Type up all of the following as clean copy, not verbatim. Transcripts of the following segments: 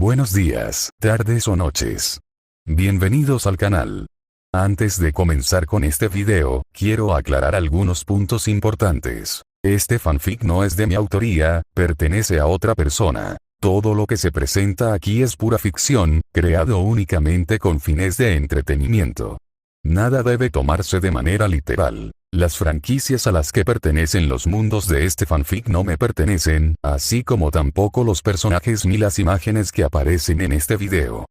Buenos días, tardes o noches. Bienvenidos al canal. Antes de comenzar con este video, quiero aclarar algunos puntos importantes. Este fanfic no es de mi autoría, pertenece a otra persona. Todo lo que se presenta aquí es pura ficción, creado únicamente con fines de entretenimiento. Nada debe tomarse de manera literal. Las franquicias a las que pertenecen los mundos de este fanfic no me pertenecen, así como tampoco los personajes ni las imágenes que aparecen en este video.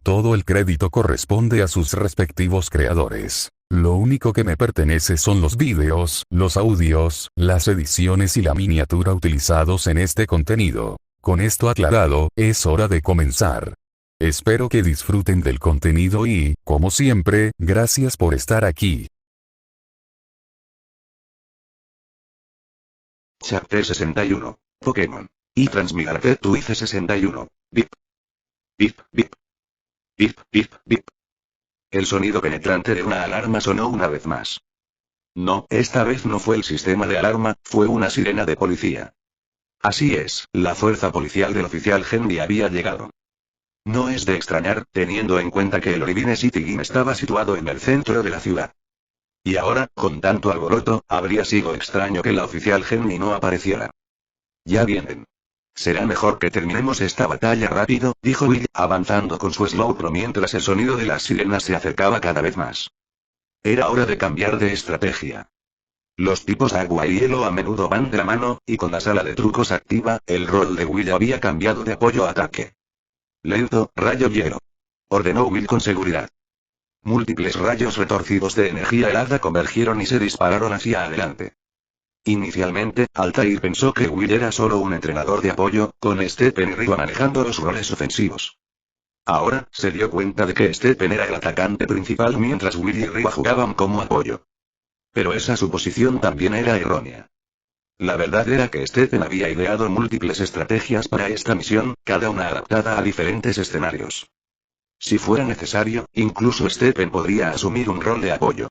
Todo el crédito corresponde a sus respectivos creadores. Lo único que me pertenece son los vídeos, los audios, las ediciones y la miniatura utilizados en este contenido. Con esto aclarado, es hora de comenzar. Espero que disfruten del contenido y, como siempre, gracias por estar aquí. Chapter 61. Pokémon. Y transmigrate tu IC 61. Bip. Bip, bip. Bip, bip, bip. El sonido penetrante de una alarma sonó una vez más. No, esta vez no fue el sistema de alarma, fue una sirena de policía. Así es, la fuerza policial del oficial Henry había llegado. No es de extrañar, teniendo en cuenta que el Olivine City Gym estaba situado en el centro de la ciudad. Y ahora, con tanto alboroto, habría sido extraño que la oficial Henry no apareciera. Ya vienen. Será mejor que terminemos esta batalla rápido, dijo Will, avanzando con su Slowbro mientras el sonido de las sirenas se acercaba cada vez más. Era hora de cambiar de estrategia. Los tipos agua y hielo a menudo van de la mano, y con la sala de trucos activa, el rol de Will había cambiado de apoyo a ataque. Lento, rayo hielo. Ordenó Will con seguridad. Múltiples rayos retorcidos de energía helada convergieron y se dispararon hacia adelante. Inicialmente, Altair pensó que Will era solo un entrenador de apoyo, con Stephen y Ryu manejando los roles ofensivos. Ahora, se dio cuenta de que Stephen era el atacante principal mientras Will y Ryu jugaban como apoyo. Pero esa suposición también era errónea. La verdad era que Stephen había ideado múltiples estrategias para esta misión, cada una adaptada a diferentes escenarios. Si fuera necesario, incluso Stephen podría asumir un rol de apoyo.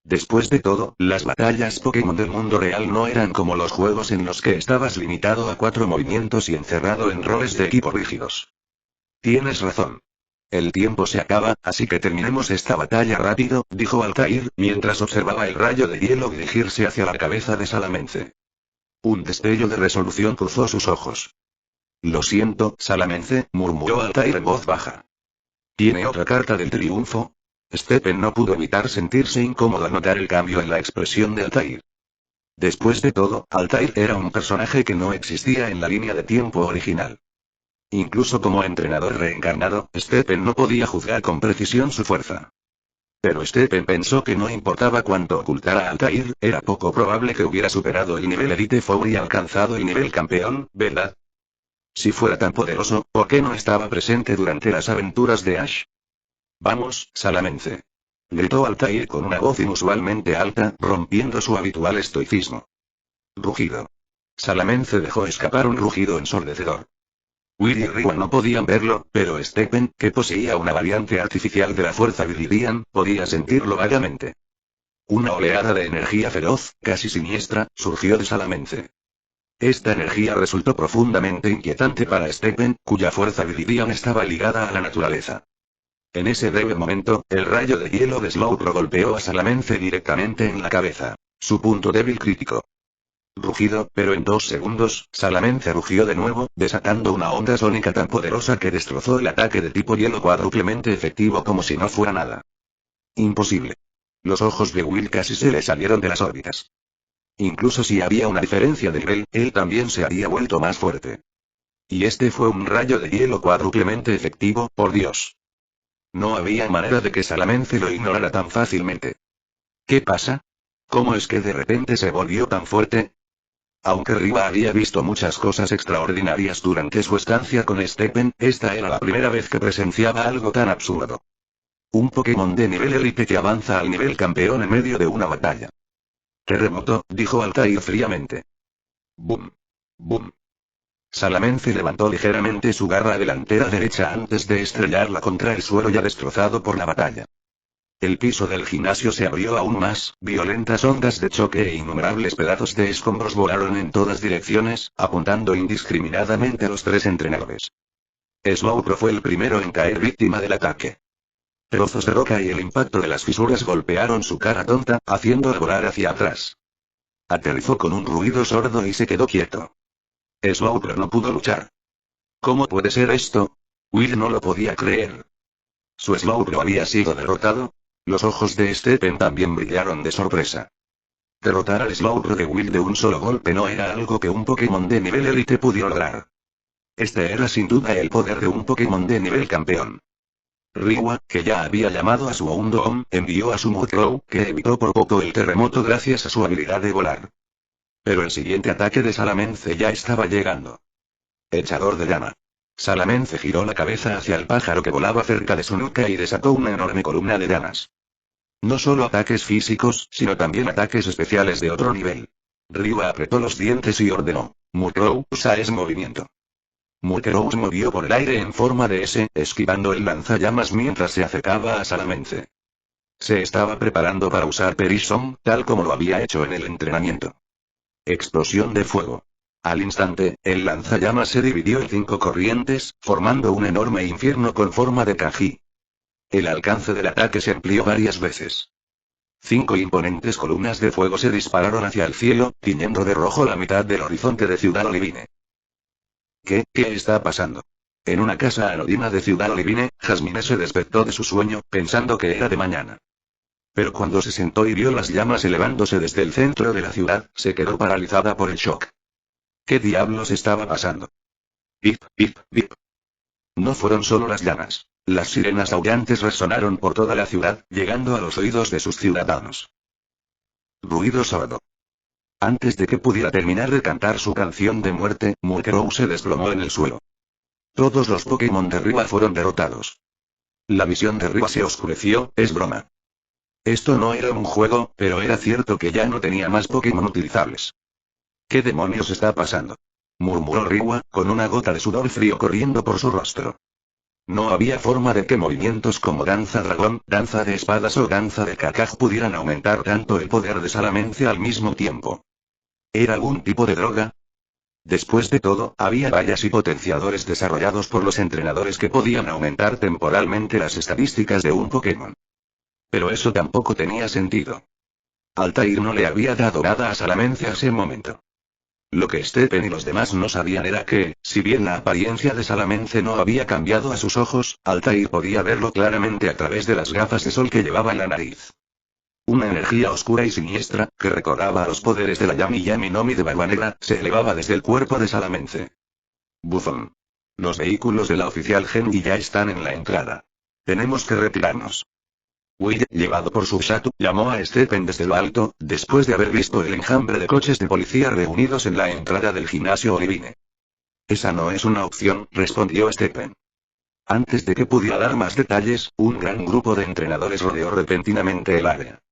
Después de todo, las batallas Pokémon del mundo real no eran como los juegos en los que estabas limitado a 4 movimientos y encerrado en roles de equipo rígidos. Tienes razón. El tiempo se acaba, así que terminemos esta batalla rápido, dijo Altair, mientras observaba el rayo de hielo dirigirse hacia la cabeza de Salamence. Un destello de resolución cruzó sus ojos. Lo siento, Salamence, murmuró Altair en voz baja. ¿Tiene otra carta del triunfo? Stephen no pudo evitar sentirse incómodo al notar el cambio en la expresión de Altair. Después de todo, Altair era un personaje que no existía en la línea de tiempo original. Incluso como entrenador reencarnado, Stephen no podía juzgar con precisión su fuerza. Pero Stephen pensó que no importaba cuánto ocultara a Altair, era poco probable que hubiera superado el nivel Elite Four y alcanzado el nivel campeón, ¿verdad? Si fuera tan poderoso, ¿por qué no estaba presente durante las aventuras de Ash? Vamos, Salamence. Gritó Altair con una voz inusualmente alta, rompiendo su habitual estoicismo. Rugido. Salamence dejó escapar un rugido ensordecedor. Will y Ryu no podían verlo, pero Stephen, que poseía una variante artificial de la fuerza Viridian, podía sentirlo vagamente. Una oleada de energía feroz, casi siniestra, surgió de Salamence. Esta energía resultó profundamente inquietante para Stephen, cuya fuerza Viridian estaba ligada a la naturaleza. En ese breve momento, el rayo de hielo de Slowbro golpeó a Salamence directamente en la cabeza. Su punto débil crítico. Rugido, pero en 2 segundos, Salamence rugió de nuevo, desatando una onda sónica tan poderosa que destrozó el ataque de tipo hielo cuádruplemente efectivo como si no fuera nada. Imposible. Los ojos de Will casi se le salieron de las órbitas. Incluso si había una diferencia de nivel, él también se había vuelto más fuerte. Y este fue un rayo de hielo cuádruplemente efectivo, por Dios. No había manera de que Salamence lo ignorara tan fácilmente. ¿Qué pasa? ¿Cómo es que de repente se volvió tan fuerte? Aunque Ryu había visto muchas cosas extraordinarias durante su estancia con Stephen, esta era la primera vez que presenciaba algo tan absurdo. Un Pokémon de nivel élite que avanza al nivel campeón en medio de una batalla. Terremoto, dijo Altair fríamente. Boom. Boom. Salamence levantó ligeramente su garra delantera derecha antes de estrellarla contra el suelo ya destrozado por la batalla. El piso del gimnasio se abrió aún más, violentas ondas de choque e innumerables pedazos de escombros volaron en todas direcciones, apuntando indiscriminadamente a los 3 entrenadores. Slowbro fue el primero en caer víctima del ataque. Trozos de roca y el impacto de las fisuras golpearon su cara tonta, haciéndola volar hacia atrás. Aterrizó con un ruido sordo y se quedó quieto. Slowbro no pudo luchar. ¿Cómo puede ser esto? Will no lo podía creer. ¿Su Slowbro había sido derrotado? Los ojos de Stephen también brillaron de sorpresa. Derrotar al Slowbro de Will de un solo golpe no era algo que un Pokémon de nivel élite pudiera lograr. Este era sin duda el poder de un Pokémon de nivel campeón. Riwa, que ya había llamado a su Houndoom, envió a su Mudkrow, que evitó por poco el terremoto gracias a su habilidad de volar. Pero el siguiente ataque de Salamence ya estaba llegando. Echador de llama. Salamence giró la cabeza hacia el pájaro que volaba cerca de su nuca y desató una enorme columna de llamas. No solo ataques físicos, sino también ataques especiales de otro nivel. Riwa apretó los dientes y ordenó: Mudkrow, usa ese movimiento. Mudkrow se movió por el aire en forma de S, esquivando el lanzallamas mientras se acercaba a Salamence. Se estaba preparando para usar Perissom, tal como lo había hecho en el entrenamiento. Explosión de fuego. Al instante, el lanzallamas se dividió en 5 corrientes, formando un enorme infierno con forma de Kaji. El alcance del ataque se amplió varias veces. 5 imponentes columnas de fuego se dispararon hacia el cielo, tiñendo de rojo la mitad del horizonte de Ciudad Olivine. ¿Qué está pasando? En una casa anodina de Ciudad Olivine, Jasmine se despertó de su sueño, pensando que era de mañana. Pero cuando se sentó y vio las llamas elevándose desde el centro de la ciudad, se quedó paralizada por el shock. ¿Qué diablos estaba pasando? Pip, pip, pip. No fueron solo las llamas. Las sirenas aullantes resonaron por toda la ciudad, llegando a los oídos de sus ciudadanos. Ruido sordo. Antes de que pudiera terminar de cantar su canción de muerte, Mudkrow se desplomó en el suelo. Todos los Pokémon de Riwa fueron derrotados. La visión de Riwa se oscureció, es broma. Esto no era un juego, pero era cierto que ya no tenía más Pokémon utilizables. ¿Qué demonios está pasando?, murmuró Riwa, con una gota de sudor frío corriendo por su rostro. No había forma de que movimientos como danza dragón, danza de espadas o danza de Kakaj pudieran aumentar tanto el poder de Salamence al mismo tiempo. ¿Era algún tipo de droga? Después de todo, había vallas y potenciadores desarrollados por los entrenadores que podían aumentar temporalmente las estadísticas de un Pokémon. Pero eso tampoco tenía sentido. Altair no le había dado nada a Salamence a ese momento. Lo que Stephen y los demás no sabían era que, si bien la apariencia de Salamence no había cambiado a sus ojos, Altair podía verlo claramente a través de las gafas de sol que llevaba en la nariz. Una energía oscura y siniestra, que recordaba a los poderes de la Yami Yami Nomi de Barba Negra, se elevaba desde el cuerpo de Salamence. Buzón. Los vehículos de la oficial Genji ya están en la entrada. Tenemos que retirarnos. Will, llevado por su Shatu, llamó a Stephen desde lo alto, después de haber visto el enjambre de coches de policía reunidos en la entrada del gimnasio Olivine. Esa no es una opción, respondió Stephen. Antes de que pudiera dar más detalles, un gran grupo de entrenadores rodeó repentinamente el área.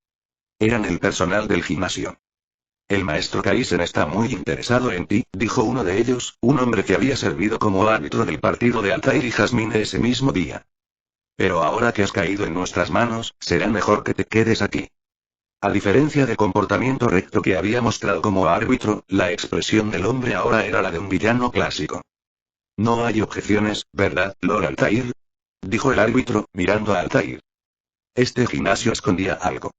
Eran el personal del gimnasio. El maestro Kaisen está muy interesado en ti, dijo uno de ellos, un hombre que había servido como árbitro del partido de Altair y Jasmine ese mismo día. Pero ahora que has caído en nuestras manos, será mejor que te quedes aquí. A diferencia del comportamiento recto que había mostrado como árbitro, la expresión del hombre ahora era la de un villano clásico. No hay objeciones, ¿verdad, Lord Altair?, dijo el árbitro, mirando a Altair. Este gimnasio escondía algo.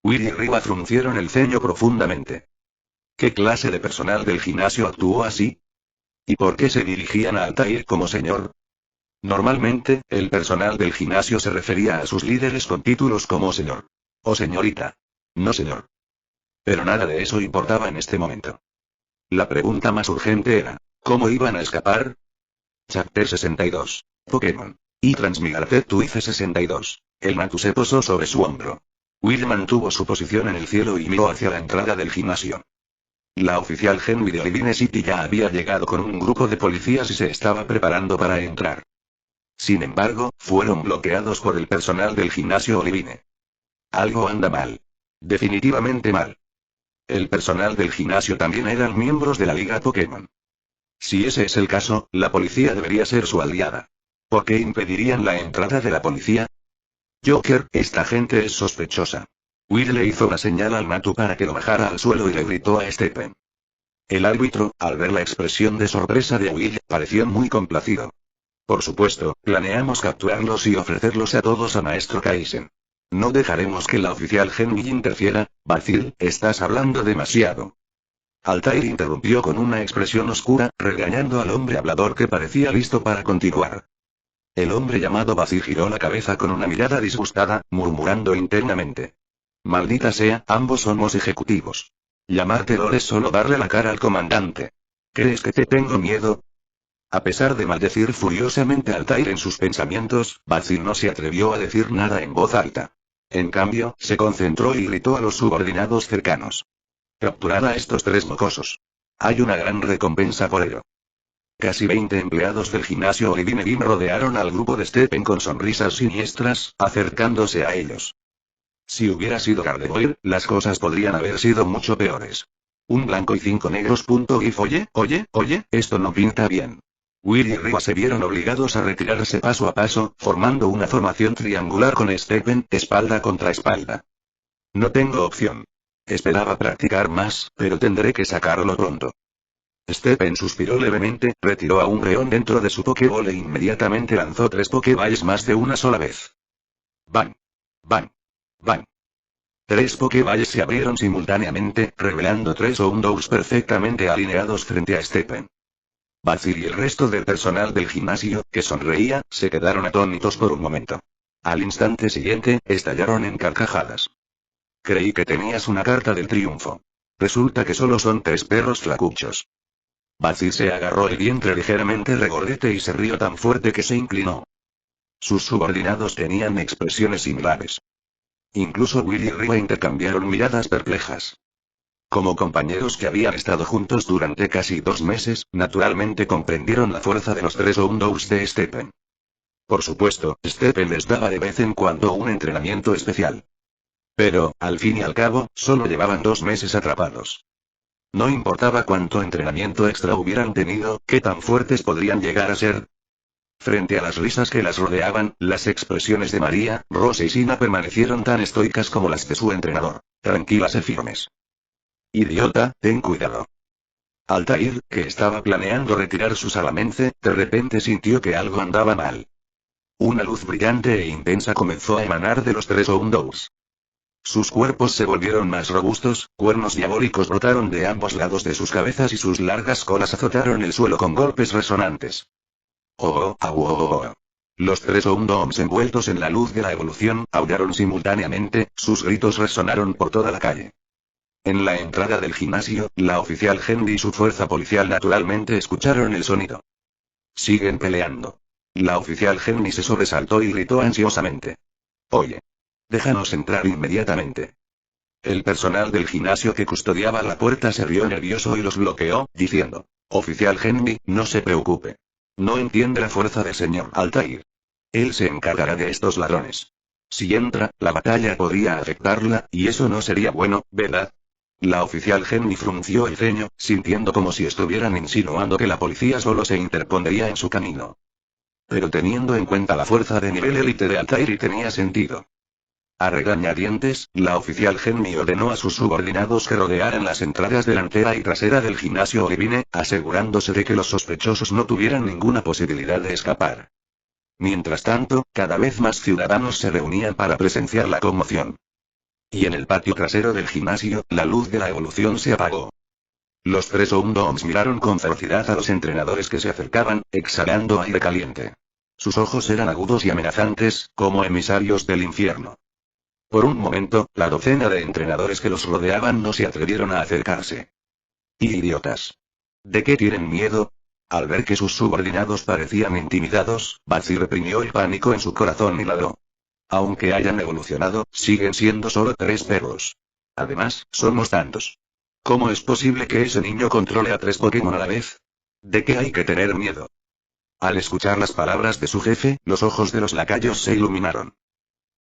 Will y Riwa fruncieron el ceño profundamente. ¿Qué clase de personal del gimnasio actuó así? ¿Y por qué se dirigían a Altair como señor? Normalmente, el personal del gimnasio se refería a sus líderes con títulos como señor. O señorita. No señor. Pero nada de eso importaba en este momento. La pregunta más urgente era, ¿cómo iban a escapar? Chapter 62. Pokémon. Y Transmigrate tu IC 62. El Matu se posó sobre su hombro. Will mantuvo su posición en el cielo y miró hacia la entrada del gimnasio. La oficial Genwi de Olivine City ya había llegado con un grupo de policías y se estaba preparando para entrar. Sin embargo, fueron bloqueados por el personal del gimnasio Olivine. Algo anda mal. Definitivamente mal. El personal del gimnasio también eran miembros de la Liga Pokémon. Si ese es el caso, la policía debería ser su aliada. ¿Por qué impedirían la entrada de la policía? Joker, esta gente es sospechosa. Will le hizo una señal al Matu para que lo bajara al suelo y le gritó a Stephen. El árbitro, al ver la expresión de sorpresa de Will, pareció muy complacido. Por supuesto, planeamos capturarlos y ofrecerlos a todos a Maestro Kaizen. No dejaremos que la oficial Genji interfiera. Basil, estás hablando demasiado. Altair interrumpió con una expresión oscura, regañando al hombre hablador que parecía listo para continuar. El hombre llamado Basil giró la cabeza con una mirada disgustada, murmurando internamente. Maldita sea, ambos somos ejecutivos. Llamártelo es solo darle la cara al comandante. ¿Crees que te tengo miedo? A pesar de maldecir furiosamente a Altair en sus pensamientos, Basil no se atrevió a decir nada en voz alta. En cambio, se concentró y gritó a los subordinados cercanos. Capturad a estos 3 mocosos. Hay una gran recompensa por ello. Casi 20 empleados del gimnasio Olivine Beam rodearon al grupo de Stephen con sonrisas siniestras, acercándose a ellos. Si hubiera sido Gardevoir, las cosas podrían haber sido mucho peores. Un blanco y 5 negros. GIF. Oye, esto no pinta bien. Will y Riva se vieron obligados a retirarse paso a paso, formando una formación triangular con Stephen, espalda contra espalda. No tengo opción. Esperaba practicar más, pero tendré que sacarlo pronto. Stephen suspiró levemente, retiró a un Umbreon dentro de su Pokéball e inmediatamente lanzó 3 Pokéballs más de una sola vez. ¡Bang! ¡Bang! ¡Bang! 3 Pokéballs se abrieron simultáneamente, revelando 3 Houndours perfectamente alineados frente a Stephen. Basil y el resto del personal del gimnasio, que sonreía, se quedaron atónitos por un momento. Al instante siguiente, estallaron en carcajadas. Creí que tenías una carta del triunfo. Resulta que solo son 3 perros flacuchos. Basil se agarró el vientre ligeramente regordete y se rió tan fuerte que se inclinó. Sus subordinados tenían expresiones similares. Incluso Will y Riva intercambiaron miradas perplejas. Como compañeros que habían estado juntos durante casi 2 meses, naturalmente comprendieron la fuerza de los 3 Houndours de Stephen. Por supuesto, Stephen les daba de vez en cuando un entrenamiento especial. Pero, al fin y al cabo, solo llevaban 2 meses atrapados. No importaba cuánto entrenamiento extra hubieran tenido, qué tan fuertes podrían llegar a ser. Frente a las risas que las rodeaban, las expresiones de María, Rose y Sina permanecieron tan estoicas como las de su entrenador, tranquilas y firmes. Idiota, ten cuidado. Altair, que estaba planeando retirar su salamence, de repente sintió que algo andaba mal. Una luz brillante e intensa comenzó a emanar de los 3 Houndours. Sus cuerpos se volvieron más robustos, cuernos diabólicos brotaron de ambos lados de sus cabezas y sus largas colas azotaron el suelo con golpes resonantes. Los 3 Houndours envueltos en la luz de la evolución, aullaron simultáneamente, sus gritos resonaron por toda la calle. En la entrada del gimnasio, la oficial Genji y su fuerza policial naturalmente escucharon el sonido. Siguen peleando. La oficial Genji se sobresaltó y gritó ansiosamente. Oye. Déjanos entrar inmediatamente. El personal del gimnasio que custodiaba la puerta se rió nervioso y los bloqueó, diciendo. Oficial Genji, no se preocupe. No entiende la fuerza del señor Altair. Él se encargará de estos ladrones. Si entra, la batalla podría afectarla, y eso no sería bueno, ¿verdad? La oficial Genji frunció el ceño, sintiendo como si estuvieran insinuando que la policía solo se interpondría en su camino. Pero teniendo en cuenta la fuerza de nivel élite de Altair tenía sentido. A regañadientes, la oficial Genji ordenó a sus subordinados que rodearan las entradas delantera y trasera del gimnasio Olivine, asegurándose de que los sospechosos no tuvieran ninguna posibilidad de escapar. Mientras tanto, cada vez más ciudadanos se reunían para presenciar la conmoción. Y en el patio trasero del gimnasio, la luz de la evolución se apagó. Los 3 Houndours miraron con ferocidad a los entrenadores que se acercaban, exhalando aire caliente. Sus ojos eran agudos y amenazantes, como emisarios del infierno. Por un momento, la docena de entrenadores que los rodeaban no se atrevieron a acercarse. ¡Idiotas! ¿De qué tienen miedo? Al ver que sus subordinados parecían intimidados, Basil reprimió el pánico en su corazón y ladró. Aunque hayan evolucionado, siguen siendo solo 3 perros. Además, somos tantos. ¿Cómo es posible que ese niño controle a 3 Pokémon a la vez? ¿De qué hay que tener miedo? Al escuchar las palabras de su jefe, los ojos de los lacayos se iluminaron.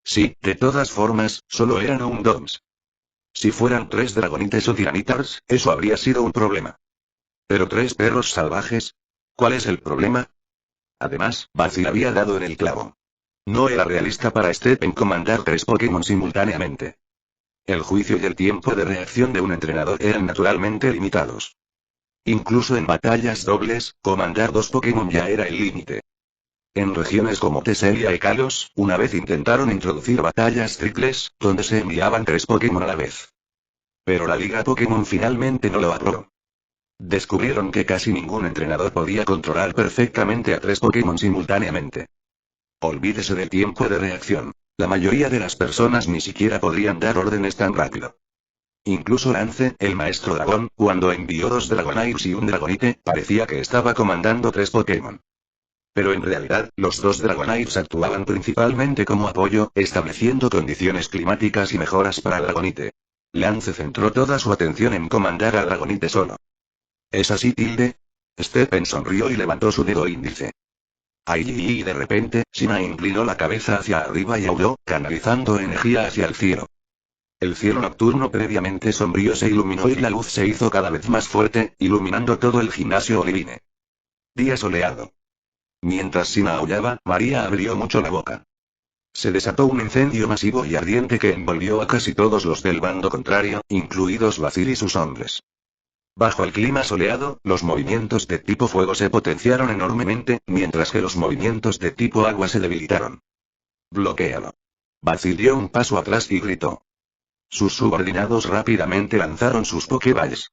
Sí, de todas formas, solo eran Houndours. Si fueran 3 dragonites o tiranitars, eso habría sido un problema. Pero 3 perros salvajes. ¿Cuál es el problema? Además, Basil había dado en el clavo. No era realista para Stephen comandar 3 Pokémon simultáneamente. El juicio y el tiempo de reacción de un entrenador eran naturalmente limitados. Incluso en batallas dobles, comandar 2 Pokémon ya era el límite. En regiones como Teselia y Kalos, una vez intentaron introducir batallas triples, donde se enviaban 3 Pokémon a la vez. Pero la Liga Pokémon finalmente no lo aprobó. Descubrieron que casi ningún entrenador podía controlar perfectamente a 3 Pokémon simultáneamente. Olvídese del tiempo de reacción. La mayoría de las personas ni siquiera podrían dar órdenes tan rápido. Incluso Lance, el maestro dragón, cuando envió 2 Dragonires y un Dragonite, parecía que estaba comandando 3 Pokémon. Pero en realidad, los 2 Dragonires actuaban principalmente como apoyo, estableciendo condiciones climáticas y mejoras para Dragonite. Lance centró toda su atención en comandar a Dragonite solo. ¿Es así, Tilde? Stephen sonrió y levantó su dedo índice. Ahí y de repente, Sina inclinó la cabeza hacia arriba y aulló, canalizando energía hacia el cielo. El cielo nocturno previamente sombrío se iluminó y la luz se hizo cada vez más fuerte, iluminando todo el gimnasio Olivine. Día soleado. Mientras Sina aullaba, María abrió mucho la boca. Se desató un incendio masivo y ardiente que envolvió a casi todos los del bando contrario, incluidos Basil y sus hombres. Bajo el clima soleado, los movimientos de tipo fuego se potenciaron enormemente, mientras que los movimientos de tipo agua se debilitaron. Bloquéalo. Basil dio un paso atrás y gritó. Sus subordinados rápidamente lanzaron sus Pokéballs.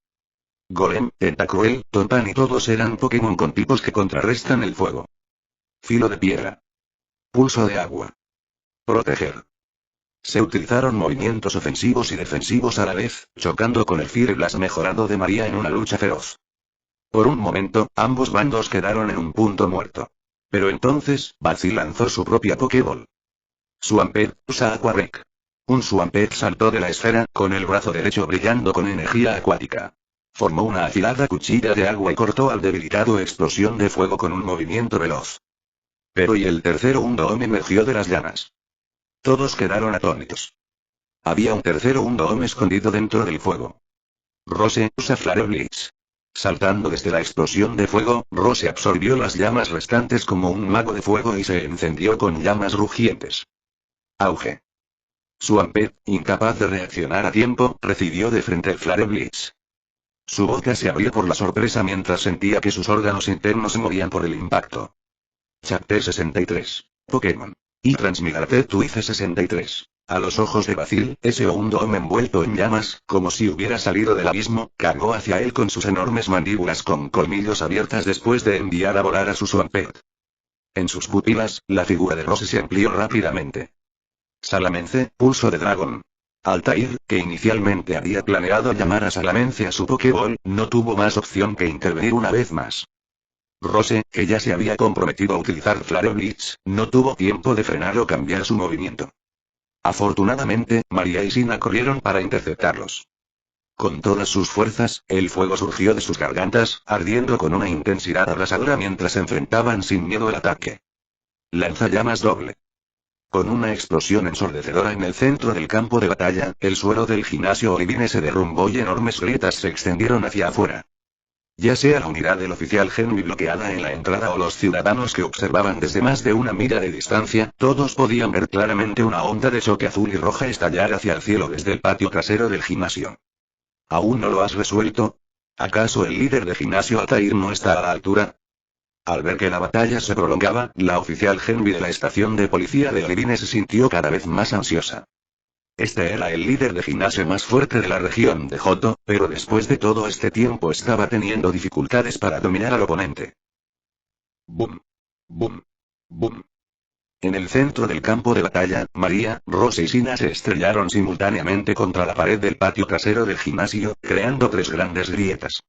Golem, Tentacruel, Tonpan y todos eran Pokémon con tipos que contrarrestan el fuego. Filo de piedra. Pulso de agua. Proteger. Se utilizaron movimientos ofensivos y defensivos a la vez, chocando con el Fire Blast mejorado de María en una lucha feroz. Por un momento, ambos bandos quedaron en un punto muerto. Pero entonces, Basil lanzó su propia Pokéball. Swampert, usa Aquarec. Un Swampert saltó de la esfera, con el brazo derecho brillando con energía acuática. Formó una afilada cuchilla de agua y cortó al debilitado explosión de fuego con un movimiento veloz. Pero y el tercero Undoom emergió de las llamas. Todos quedaron atónitos. Había un tercero Undoom escondido dentro del fuego. Rose usa Flare Blitz. Saltando desde la explosión de fuego, Rose absorbió las llamas restantes como un mago de fuego y se encendió con llamas rugientes. Auge. Swampert, incapaz de reaccionar a tiempo, recibió de frente el Flare Blitz. Su boca se abrió por la sorpresa mientras sentía que sus órganos internos se movían por el impacto. Chapter 63. Pokémon. Y Transmigrate Twice 63. A los ojos de Basil, ese Undoom envuelto en llamas, como si hubiera salido del abismo, cargó hacia él con sus enormes mandíbulas con colmillos abiertas después de enviar a volar a su Swampert. En sus pupilas, la figura de Rose se amplió rápidamente. Salamence, pulso de dragón. Altair, que inicialmente había planeado llamar a Salamence a su Pokéball, no tuvo más opción que intervenir una vez más. Rose, que ya se había comprometido a utilizar Flare Blitz, no tuvo tiempo de frenar o cambiar su movimiento. Afortunadamente, María y Sina corrieron para interceptarlos. Con todas sus fuerzas, el fuego surgió de sus gargantas, ardiendo con una intensidad arrasadora mientras enfrentaban sin miedo el ataque. Lanzallamas doble. Con una explosión ensordecedora en el centro del campo de batalla, el suelo del gimnasio Olivine se derrumbó y enormes grietas se extendieron hacia afuera. Ya sea la unidad del oficial Henry bloqueada en la entrada o los ciudadanos que observaban desde más de una milla de distancia, todos podían ver claramente una onda de choque azul y roja estallar hacia el cielo desde el patio trasero del gimnasio. ¿Aún no lo has resuelto? ¿Acaso el líder de gimnasio Altair no está a la altura? Al ver que la batalla se prolongaba, la oficial Henry de la estación de policía de Olivine se sintió cada vez más ansiosa. Este era el líder de gimnasio más fuerte de la región de Johto, pero después de todo este tiempo estaba teniendo dificultades para dominar al oponente. Boom. Boom. Boom. En el centro del campo de batalla, María, Rose y Sina se estrellaron simultáneamente contra la pared del patio trasero del gimnasio, creando 3 grandes grietas.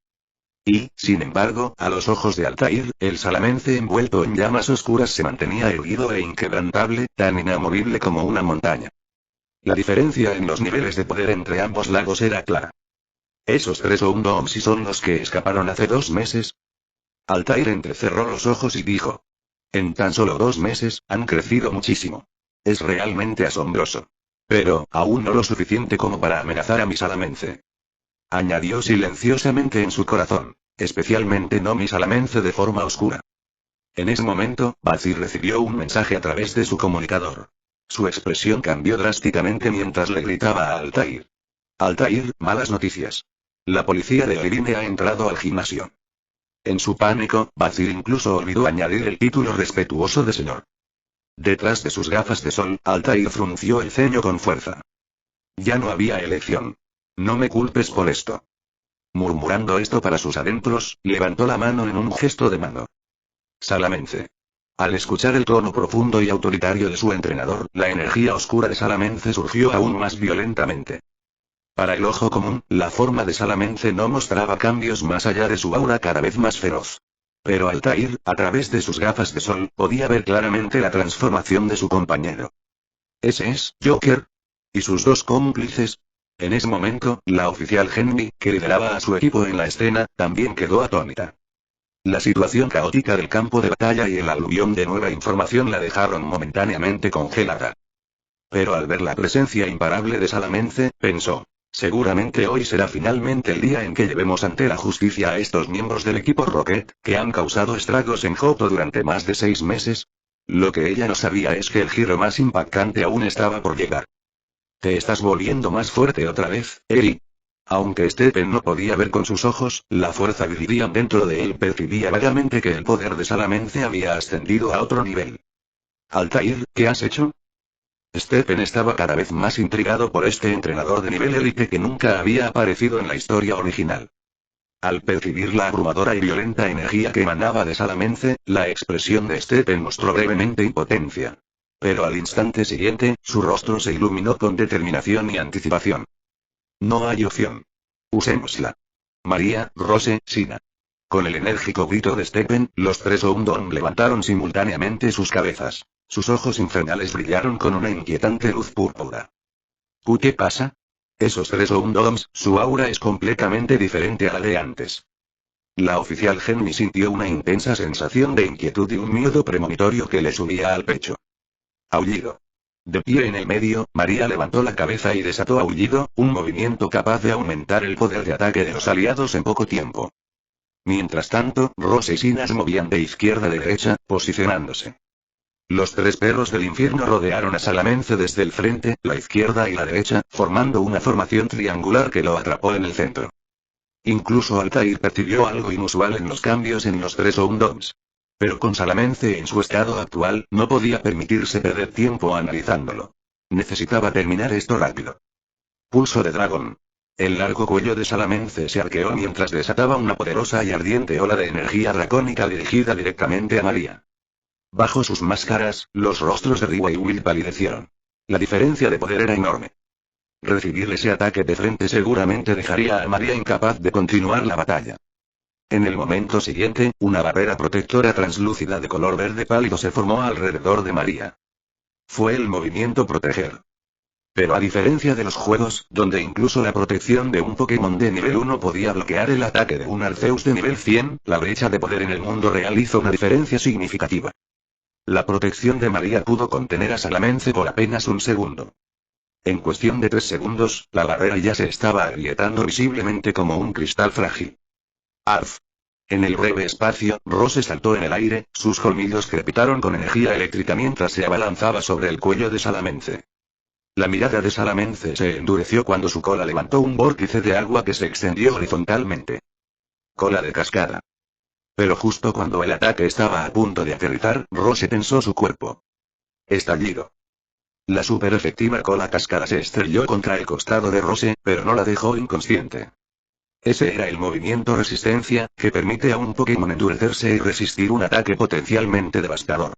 Y, sin embargo, a los ojos de Altair, el Salamence envuelto en llamas oscuras se mantenía erguido e inquebrantable, tan inamovible como una montaña. La diferencia en los niveles de poder entre ambos lagos era clara. ¿Esos 3 Undoom sí son los que escaparon hace 2 meses? Altair entrecerró los ojos y dijo. En tan solo 2 meses, han crecido muchísimo. Es realmente asombroso. Pero, aún no lo suficiente como para amenazar a mi Salamence. Añadió silenciosamente en su corazón. Especialmente no mi Salamence de forma oscura. En ese momento, Basil recibió un mensaje a través de su comunicador. Su expresión cambió drásticamente mientras le gritaba a Altair. Altair, malas noticias. La policía de Olivine ha entrado al gimnasio. En su pánico, Basil incluso olvidó añadir el título respetuoso de señor. Detrás de sus gafas de sol, Altair frunció el ceño con fuerza. Ya no había elección. No me culpes por esto. Murmurando esto para sus adentros, levantó la mano en un gesto de mando. Salamence. Al escuchar el tono profundo y autoritario de su entrenador, la energía oscura de Salamence surgió aún más violentamente. Para el ojo común, la forma de Salamence no mostraba cambios más allá de su aura cada vez más feroz. Pero Altair, a través de sus gafas de sol, podía ver claramente la transformación de su compañero. ¿Ese es Joker? ¿Y sus dos cómplices? En ese momento, la oficial Henry, que lideraba a su equipo en la escena, también quedó atónita. La situación caótica del campo de batalla y el aluvión de nueva información la dejaron momentáneamente congelada. Pero al ver la presencia imparable de Salamence, pensó: seguramente hoy será finalmente el día en que llevemos ante la justicia a estos miembros del equipo Rocket, que han causado estragos en Johto durante más de 6 meses. Lo que ella no sabía es que el giro más impactante aún estaba por llegar. Te estás volviendo más fuerte otra vez, Eri. Aunque Stephen no podía ver con sus ojos, la fuerza Viridian dentro de él percibía vagamente que el poder de Salamence había ascendido a otro nivel. Altair, ¿qué has hecho? Stephen estaba cada vez más intrigado por este entrenador de nivel élite que nunca había aparecido en la historia original. Al percibir la abrumadora y violenta energía que emanaba de Salamence, la expresión de Stephen mostró brevemente impotencia. Pero al instante siguiente, su rostro se iluminó con determinación y anticipación. No hay opción. Usémosla. María, Rose, Sina. Con el enérgico grito de Stephen, los tres Oundon levantaron simultáneamente sus cabezas. Sus ojos infernales brillaron con una inquietante luz púrpura. ¿Qué pasa? Esos tres Oundons, su aura es completamente diferente a la de antes. La oficial Henry sintió una intensa sensación de inquietud y un miedo premonitorio que le subía al pecho. Aullido. De pie en el medio, María levantó la cabeza y desató Aullido, un movimiento capaz de aumentar el poder de ataque de los aliados en poco tiempo. Mientras tanto, Rose y Sina se movían de izquierda a derecha, posicionándose. Los tres perros del infierno rodearon a Salamence desde el frente, la izquierda y la derecha, formando una formación triangular que lo atrapó en el centro. Incluso Altair percibió algo inusual en los cambios en los tres Oundons. Pero con Salamence en su estado actual, no podía permitirse perder tiempo analizándolo. Necesitaba terminar esto rápido. Pulso de dragón. El largo cuello de Salamence se arqueó mientras desataba una poderosa y ardiente ola de energía dracónica dirigida directamente a María. Bajo sus máscaras, los rostros de Riwa y Will palidecieron. La diferencia de poder era enorme. Recibir ese ataque de frente seguramente dejaría a María incapaz de continuar la batalla. En el momento siguiente, una barrera protectora translúcida de color verde pálido se formó alrededor de María. Fue el movimiento proteger. Pero a diferencia de los juegos, donde incluso la protección de un Pokémon de nivel 1 podía bloquear el ataque de un Arceus de nivel 100, la brecha de poder en el mundo real hizo una diferencia significativa. La protección de María pudo contener a Salamence por apenas un segundo. En cuestión de 3 segundos, la barrera ya se estaba agrietando visiblemente como un cristal frágil. ¡Arf! En el breve espacio, Rose saltó en el aire, sus colmillos crepitaron con energía eléctrica mientras se abalanzaba sobre el cuello de Salamence. La mirada de Salamence se endureció cuando su cola levantó un vórtice de agua que se extendió horizontalmente. Cola de cascada. Pero justo cuando el ataque estaba a punto de aterrizar, Rose tensó su cuerpo. Estallido. La super efectiva cola cascada se estrelló contra el costado de Rose, pero no la dejó inconsciente. Ese era el movimiento resistencia, que permite a un Pokémon endurecerse y resistir un ataque potencialmente devastador.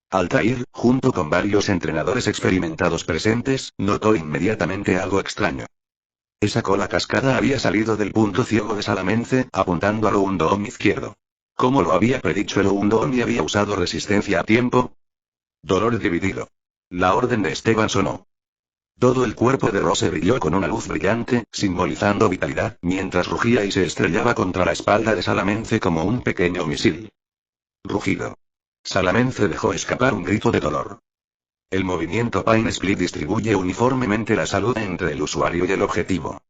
Altair, junto con varios entrenadores experimentados presentes, notó inmediatamente algo extraño. Esa cola cascada había salido del punto ciego de Salamence, apuntando al Oundon izquierdo. ¿Cómo lo había predicho el Oundon y había usado resistencia a tiempo? Dolor dividido. La orden de Esteban sonó. Todo el cuerpo de Rose brilló con una luz brillante, simbolizando vitalidad, mientras rugía y se estrellaba contra la espalda de Salamence como un pequeño misil. Rugido. Salamence dejó escapar un grito de dolor. El movimiento Pine Split distribuye uniformemente la salud entre el usuario y el objetivo.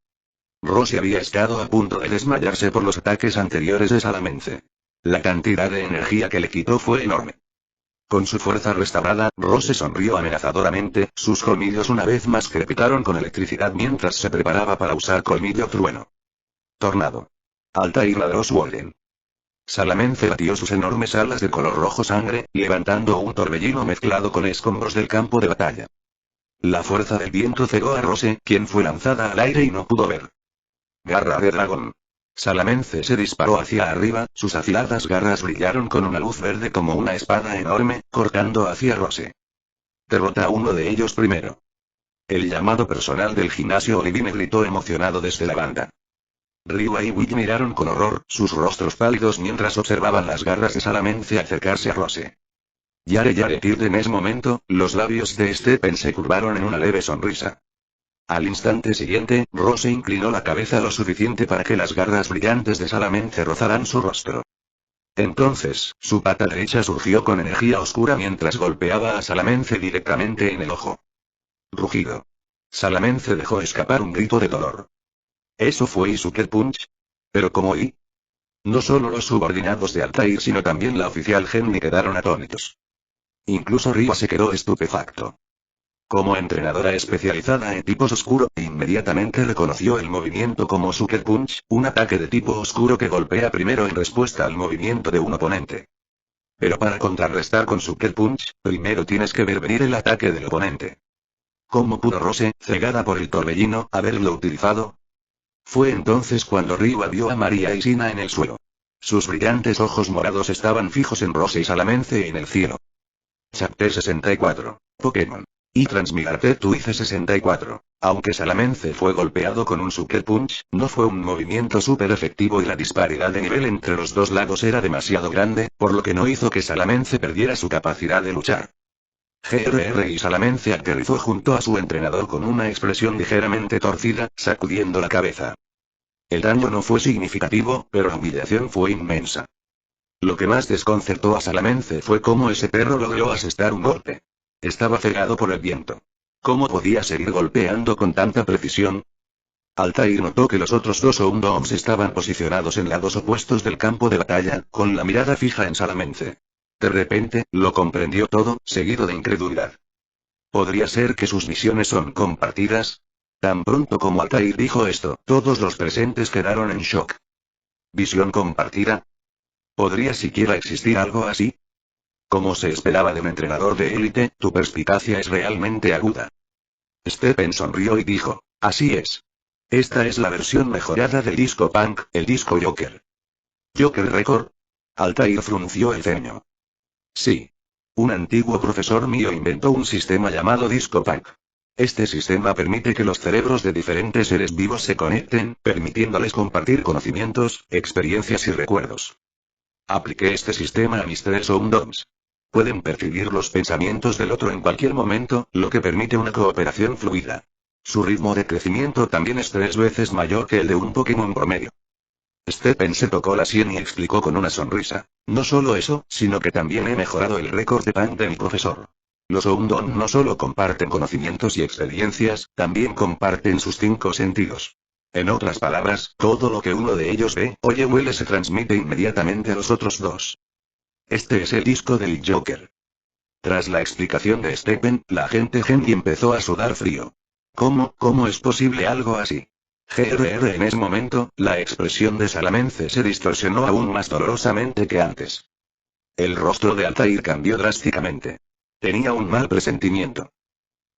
Rose había estado a punto de desmayarse por los ataques anteriores de Salamence. La cantidad de energía que le quitó fue enorme. Con su fuerza restaurada, Rose sonrió amenazadoramente, sus colmillos una vez más crepitaron con electricidad mientras se preparaba para usar colmillo trueno. Tornado. Altair ladró su orden. Salamence batió sus enormes alas de color rojo sangre, levantando un torbellino mezclado con escombros del campo de batalla. La fuerza del viento cegó a Rose, quien fue lanzada al aire y no pudo ver. Garra de dragón. Salamence se disparó hacia arriba, sus afiladas garras brillaron con una luz verde como una espada enorme, cortando hacia Rose. Derrota a uno de ellos primero. El llamado personal del gimnasio Olivine gritó emocionado desde la banda. Ryua y Will miraron con horror, sus rostros pálidos mientras observaban las garras de Salamence acercarse a Rose. Yare Yare Tirde. En ese momento, los labios de Stephen se curvaron en una leve sonrisa. Al instante siguiente, Rose inclinó la cabeza lo suficiente para que las garras brillantes de Salamence rozaran su rostro. Entonces, su pata derecha surgió con energía oscura mientras golpeaba a Salamence directamente en el ojo. Rugido. Salamence dejó escapar un grito de dolor. ¿Eso fue Isuke Punch? ¿Pero cómo y? No solo los subordinados de Altair sino también la oficial Genni quedaron atónitos. Incluso Ryua se quedó estupefacto. Como entrenadora especializada en tipos oscuro, inmediatamente reconoció el movimiento como Sucker Punch, un ataque de tipo oscuro que golpea primero en respuesta al movimiento de un oponente. Pero para contrarrestar con Sucker Punch, primero tienes que ver venir el ataque del oponente. ¿Cómo pudo Rose, cegada por el torbellino, haberlo utilizado? Fue entonces cuando Ryua vio a María y Sina en el suelo. Sus brillantes ojos morados estaban fijos en Rose y Salamence en el cielo. Chapter 64. Pokémon. Y Transmigrate to Ice 64. Aunque Salamence fue golpeado con un Sucker Punch, no fue un movimiento súper efectivo y la disparidad de nivel entre los dos lados era demasiado grande, por lo que no hizo que Salamence perdiera su capacidad de luchar. GRR y Salamence aterrizó junto a su entrenador con una expresión ligeramente torcida, sacudiendo la cabeza. El daño no fue significativo, pero la humillación fue inmensa. Lo que más desconcertó a Salamence fue cómo ese perro logró asestar un golpe. Estaba cegado por el viento. ¿Cómo podía seguir golpeando con tanta precisión? Altair notó que los otros dos Houndoms estaban posicionados en lados opuestos del campo de batalla, con la mirada fija en Salamence. De repente, lo comprendió todo, seguido de incredulidad. ¿Podría ser que sus visiones son compartidas? Tan pronto como Altair dijo esto, todos los presentes quedaron en shock. ¿Visión compartida? ¿Podría siquiera existir algo así? Como se esperaba de un entrenador de élite, tu perspicacia es realmente aguda. Stephen sonrió y dijo, así es. Esta es la versión mejorada del disco Punk, el disco Joker. ¿Joker Record? Altair frunció el ceño. Sí. Un antiguo profesor mío inventó un sistema llamado disco Punk. Este sistema permite que los cerebros de diferentes seres vivos se conecten, permitiéndoles compartir conocimientos, experiencias y recuerdos. Apliqué este sistema a mis tres Houndoms. Pueden percibir los pensamientos del otro en cualquier momento, lo que permite una cooperación fluida. Su ritmo de crecimiento también es 3 veces mayor que el de un Pokémon promedio. Stephen se tocó la sien y explicó con una sonrisa. No solo eso, sino que también he mejorado el récord de Punk de mi profesor. Los Houndoom no solo comparten conocimientos y experiencias, también comparten sus 5 sentidos. En otras palabras, todo lo que uno de ellos ve, oye, huele se transmite inmediatamente a los otros dos. Este es el disco del Joker. Tras la explicación de Stephen, la agente Genji empezó a sudar frío. ¿Cómo es posible algo así? GRR. En ese momento, la expresión de Salamence se distorsionó aún más dolorosamente que antes. El rostro de Altair cambió drásticamente. Tenía un mal presentimiento.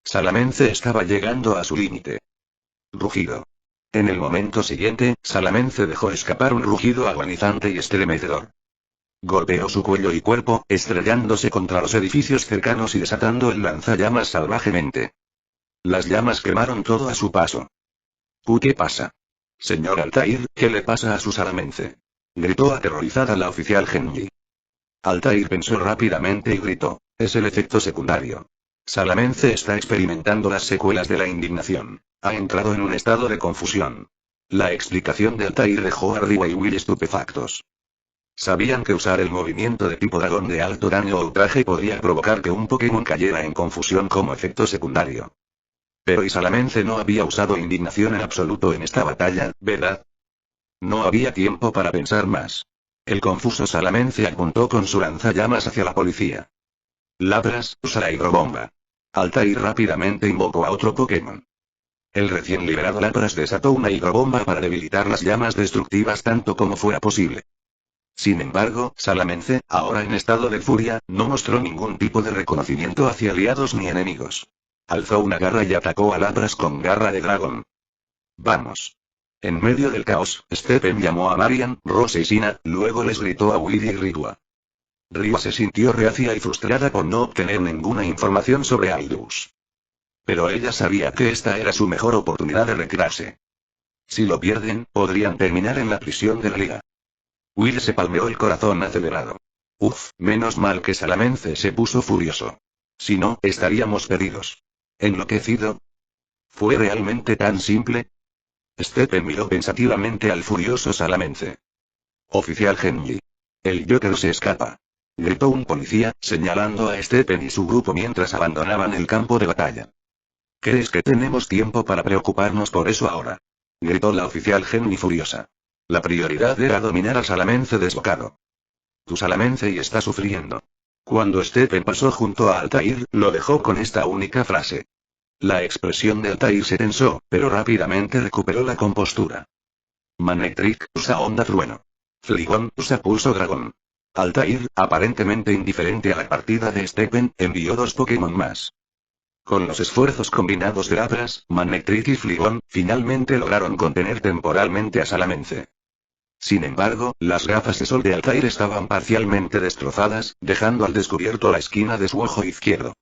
Salamence estaba llegando a su límite. Rugido. En el momento siguiente, Salamence dejó escapar un rugido agonizante y estremecedor. Golpeó su cuello y cuerpo, estrellándose contra los edificios cercanos y desatando el lanzallamas salvajemente. Las llamas quemaron todo a su paso. ¿Qué pasa? Señor Altair, ¿qué le pasa a su Salamence? Gritó aterrorizada la oficial Genji. Altair pensó rápidamente y gritó, es el efecto secundario. Salamence está experimentando las secuelas de la indignación. Ha entrado en un estado de confusión. La explicación de Altair dejó a Ryua y Will estupefactos. Sabían que usar el movimiento de tipo dragón de alto daño o ultraje podría provocar que un Pokémon cayera en confusión como efecto secundario. Pero Salamence no había usado indignación en absoluto en esta batalla, ¿verdad? No había tiempo para pensar más. El confuso Salamence apuntó con su lanzallamas hacia la policía. Lapras, usa la hidrobomba. Altair rápidamente invocó a otro Pokémon. El recién liberado Lapras desató una hidrobomba para debilitar las llamas destructivas tanto como fuera posible. Sin embargo, Salamence, ahora en estado de furia, no mostró ningún tipo de reconocimiento hacia aliados ni enemigos. Alzó una garra y atacó a Lapras con garra de dragón. ¡Vamos! En medio del caos, Stephen llamó a Marian, Rose y Sina, luego les gritó a Willy y Ryua. Ryua se sintió reacia y frustrada por no obtener ninguna información sobre Aldous. Pero ella sabía que esta era su mejor oportunidad de recrearse. Si lo pierden, podrían terminar en la prisión de la liga. Will se palmeó el corazón acelerado. Uf, menos mal que Salamence se puso furioso. Si no, estaríamos perdidos. ¿Enloquecido? ¿Fue realmente tan simple? Stephen miró pensativamente al furioso Salamence. Oficial Henry. El Joker se escapa. Gritó un policía, señalando a Stephen y su grupo mientras abandonaban el campo de batalla. ¿Crees que tenemos tiempo para preocuparnos por eso ahora? Gritó la oficial Henry furiosa. La prioridad era dominar a Salamence desbocado. Tu Salamence y está sufriendo. Cuando Stephen pasó junto a Altair, lo dejó con esta única frase. La expresión de Altair se tensó, pero rápidamente recuperó la compostura. Manectric usa onda trueno. Flygon usa pulso dragón. Altair, aparentemente indiferente a la partida de Stephen, envió 2 Pokémon más. Con los esfuerzos combinados de Lapras, Manectric y Flygon, finalmente lograron contener temporalmente a Salamence. Sin embargo, las gafas de sol de Altair estaban parcialmente destrozadas, dejando al descubierto la esquina de su ojo izquierdo.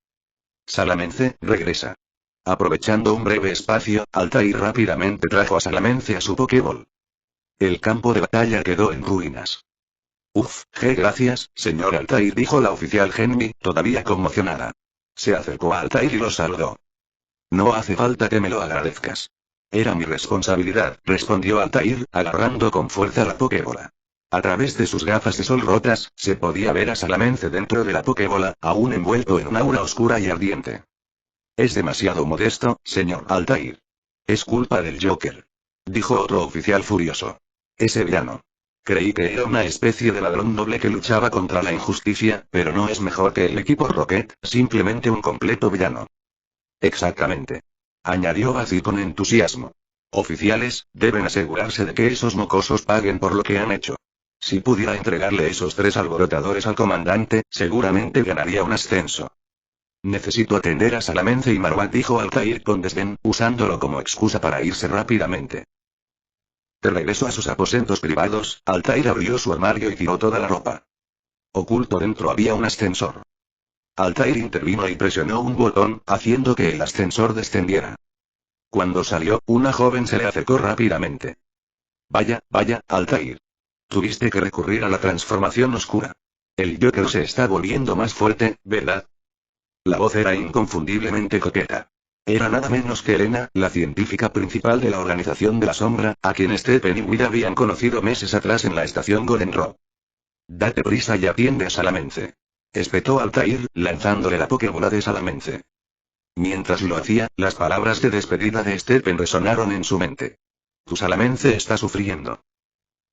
Salamence, regresa. Aprovechando un breve espacio, Altair rápidamente trajo a Salamence a su Pokéball. El campo de batalla quedó en ruinas. Gracias, señor Altair, dijo la oficial Henry, todavía conmocionada. Se acercó a Altair y lo saludó. No hace falta que me lo agradezcas. Era mi responsabilidad, respondió Altair, agarrando con fuerza la Pokébola. A través de sus gafas de sol rotas, se podía ver a Salamence dentro de la Pokébola, aún envuelto en un aura oscura y ardiente. Es demasiado modesto, señor Altair. Es culpa del Joker. Dijo otro oficial furioso. Ese villano. Creí que era una especie de ladrón noble que luchaba contra la injusticia, pero no es mejor que el equipo Rocket, simplemente un completo villano. Exactamente. Añadió Bazi con entusiasmo. Oficiales, deben asegurarse de que esos mocosos paguen por lo que han hecho. Si pudiera entregarle esos 3 alborotadores al comandante, seguramente ganaría un ascenso. Necesito atender a Salamence y Marowak, dijo Altair con desdén, usándolo como excusa para irse rápidamente. De regreso a sus aposentos privados, Altair abrió su armario y tiró toda la ropa. Oculto dentro había un ascensor. Altair intervino y presionó un botón, haciendo que el ascensor descendiera. Cuando salió, una joven se le acercó rápidamente. Vaya, Altair. Tuviste que recurrir a la transformación oscura. El Joker se está volviendo más fuerte, ¿verdad? La voz era inconfundiblemente coqueta. Era nada menos que Elena, la científica principal de la Organización de la Sombra, a quien Stephen y Will habían conocido meses atrás en la estación Goldenrod. Date prisa y atiende a Salamence. Espetó Altair, lanzándole la Pokébola de Salamence. Mientras lo hacía, las palabras de despedida de Stephen resonaron en su mente. Tu Salamence está sufriendo.